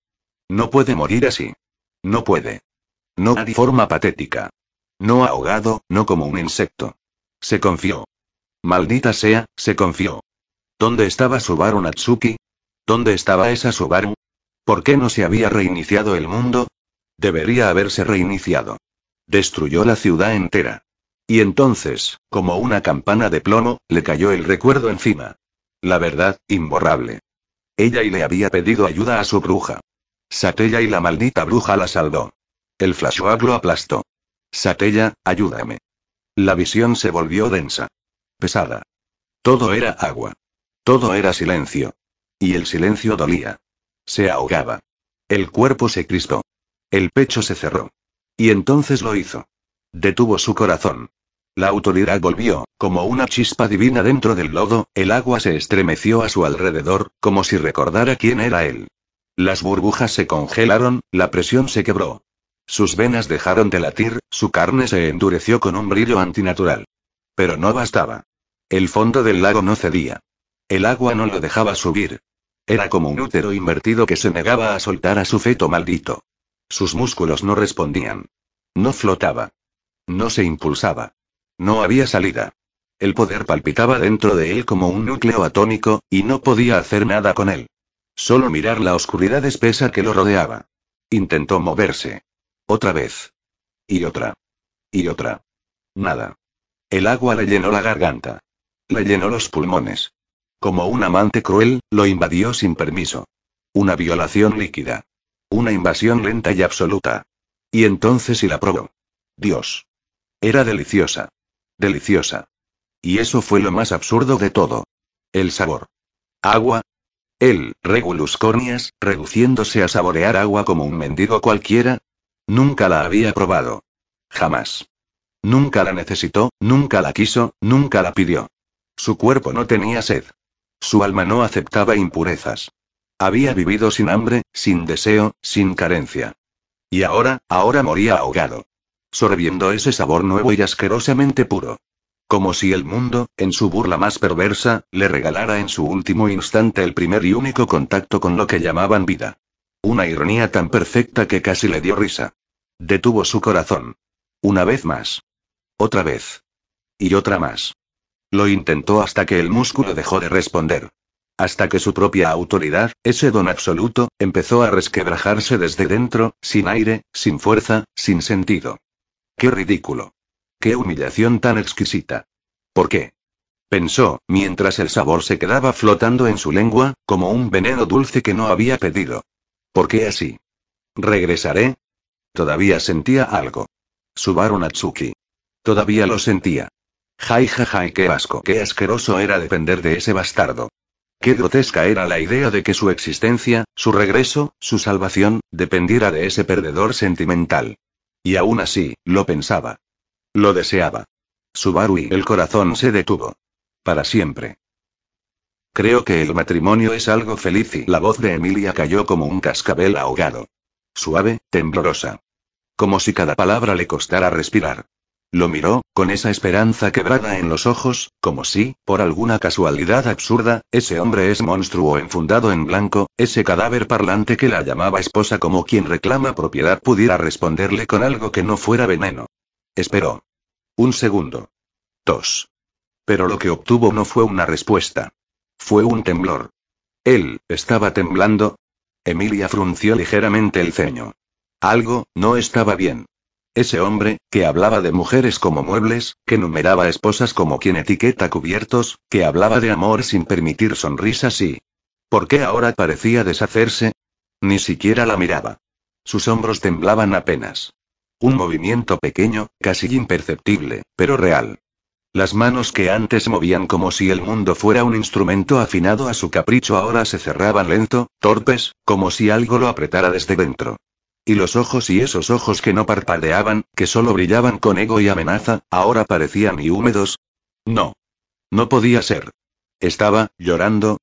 No puede morir así. No puede. No de forma patética. No ahogado, no como un insecto. Se confió. Maldita sea, se confió. ¿Dónde estaba Subaru Natsuki? ¿Dónde estaba esa Subaru? ¿Por qué no se había reiniciado el mundo? Debería haberse reiniciado. Destruyó la ciudad entera. Y entonces, como una campana de plomo, le cayó el recuerdo encima. La verdad, imborrable. Ella y le había pedido ayuda a su bruja. Satella y la maldita bruja la salvó. El flashback lo aplastó. Satella, ayúdame. La visión se volvió densa. Pesada. Todo era agua. Todo era silencio. Y el silencio dolía. Se ahogaba. El cuerpo se crispó. El pecho se cerró. Y entonces lo hizo. Detuvo su corazón. La autoridad volvió, como una chispa divina dentro del lodo, el agua se estremeció a su alrededor, como si recordara quién era él. Las burbujas se congelaron, la presión se quebró. Sus venas dejaron de latir, su carne se endureció con un brillo antinatural. Pero no bastaba. El fondo del lago no cedía. El agua no lo dejaba subir. Era como un útero invertido que se negaba a soltar a su feto maldito. Sus músculos no respondían. No flotaba. No se impulsaba. No había salida. El poder palpitaba dentro de él como un núcleo atómico, y no podía hacer nada con él. Solo mirar la oscuridad espesa que lo rodeaba. Intentó moverse. Otra vez. Y otra. Y otra. Nada. El agua le llenó la garganta. Le llenó los pulmones. Como un amante cruel, lo invadió sin permiso. Una violación líquida. Una invasión lenta y absoluta. Y entonces la probó. Dios. Era deliciosa. Deliciosa. Y eso fue lo más absurdo de todo. El sabor. Agua. Él, Regulus Cornias, reduciéndose a saborear agua como un mendigo cualquiera. Nunca la había probado. Jamás. Nunca la necesitó, nunca la quiso, nunca la pidió. Su cuerpo no tenía sed. Su alma no aceptaba impurezas. Había vivido sin hambre, sin deseo, sin carencia. Y ahora moría ahogado. Sorbiendo ese sabor nuevo y asquerosamente puro. Como si el mundo, en su burla más perversa, le regalara en su último instante el primer y único contacto con lo que llamaban vida. Una ironía tan perfecta que casi le dio risa. Detuvo su corazón. Una vez más. Otra vez. Y otra más. Lo intentó hasta que el músculo dejó de responder. Hasta que su propia autoridad, ese don absoluto, empezó a resquebrajarse desde dentro, sin aire, sin fuerza, sin sentido. ¡Qué ridículo! ¡Qué humillación tan exquisita! ¿Por qué? Pensó, mientras el sabor se quedaba flotando en su lengua, como un veneno dulce que no había pedido. ¿Por qué así? ¿Regresaré? Todavía sentía algo. Subaru Natsuki. Todavía lo sentía. Jai jai, qué asco, qué asqueroso era depender de ese bastardo. Qué grotesca era la idea de que su existencia, su regreso, su salvación, dependiera de ese perdedor sentimental. Y aún así, lo pensaba. Lo deseaba. Subaru, y el corazón se detuvo. Para siempre. Creo que el matrimonio es algo feliz, y la voz de Emilia cayó como un cascabel ahogado. Suave, temblorosa. Como si cada palabra le costara respirar. Lo miró, con esa esperanza quebrada en los ojos, como si, por alguna casualidad absurda, ese hombre, ese monstruo enfundado en blanco, ese cadáver parlante que la llamaba esposa como quien reclama propiedad, pudiera responderle con algo que no fuera veneno. Esperó. Un segundo. 2. Pero lo que obtuvo no fue una respuesta. Fue un temblor. Él, estaba temblando. Emilia frunció ligeramente el ceño. Algo, no estaba bien. Ese hombre, que hablaba de mujeres como muebles, que numeraba esposas como quien etiqueta cubiertos, que hablaba de amor sin permitir sonrisas y... ¿Por qué ahora parecía deshacerse? Ni siquiera la miraba. Sus hombros temblaban apenas. Un movimiento pequeño, casi imperceptible, pero real. Las manos que antes movían como si el mundo fuera un instrumento afinado a su capricho ahora se cerraban lento, torpes, como si algo lo apretara desde dentro. Y los ojos, y esos ojos que no parpadeaban, que solo brillaban con ego y amenaza, ahora parecían y húmedos. No. No podía ser. ¿Estaba llorando?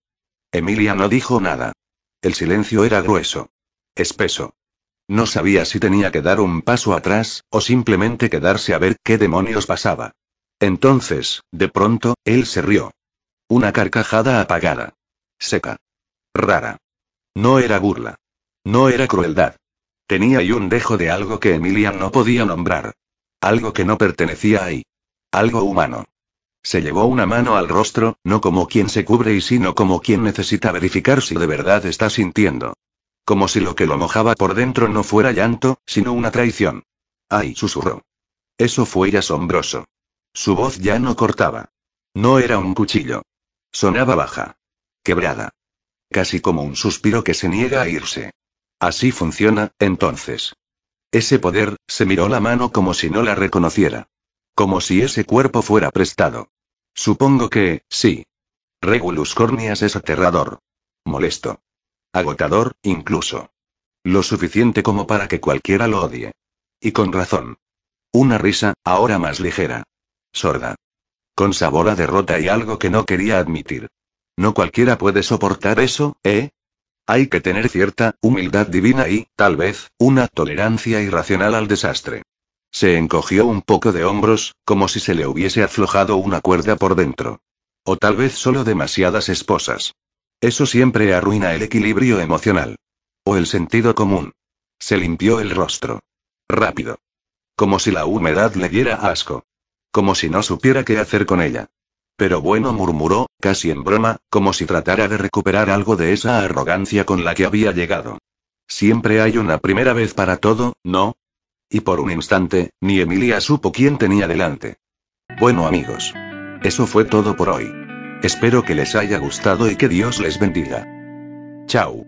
Emilia no dijo nada. El silencio era grueso. Espeso. No sabía si tenía que dar un paso atrás, o simplemente quedarse a ver qué demonios pasaba. Entonces, de pronto, él se rió. Una carcajada apagada. Seca. Rara. No era burla. No era crueldad. Tenía ahí un dejo de algo que Emilia no podía nombrar. Algo que no pertenecía ahí. Algo humano. Se llevó una mano al rostro, no como quien se cubre y sino como quien necesita verificar si de verdad está sintiendo. Como si lo que lo mojaba por dentro no fuera llanto, sino una traición. ¡Ay!, susurró. Eso fue asombroso. Su voz ya no cortaba. No era un cuchillo. Sonaba baja. Quebrada. Casi como un suspiro que se niega a irse. Así funciona, entonces. Ese poder, se miró la mano como si no la reconociera. Como si ese cuerpo fuera prestado. Supongo que, sí. Regulus Cornias es aterrador. Molesto. Agotador, incluso. Lo suficiente como para que cualquiera lo odie. Y con razón. Una risa, ahora más ligera. Sorda. Con sabor a derrota y algo que no quería admitir. No cualquiera puede soportar eso, ¿eh? Hay que tener cierta humildad divina y, tal vez, una tolerancia irracional al desastre. Se encogió un poco de hombros, como si se le hubiese aflojado una cuerda por dentro. O tal vez solo demasiadas esposas. Eso siempre arruina el equilibrio emocional. O el sentido común. Se limpió el rostro. Rápido. Como si la humedad le diera asco. Como si no supiera qué hacer con ella. Pero bueno, murmuró, casi en broma, como si tratara de recuperar algo de esa arrogancia con la que había llegado. Siempre hay una primera vez para todo, ¿no? Y por un instante, ni Emilia supo quién tenía delante. Bueno, amigos. Eso fue todo por hoy. Espero que les haya gustado y que Dios les bendiga. Chao.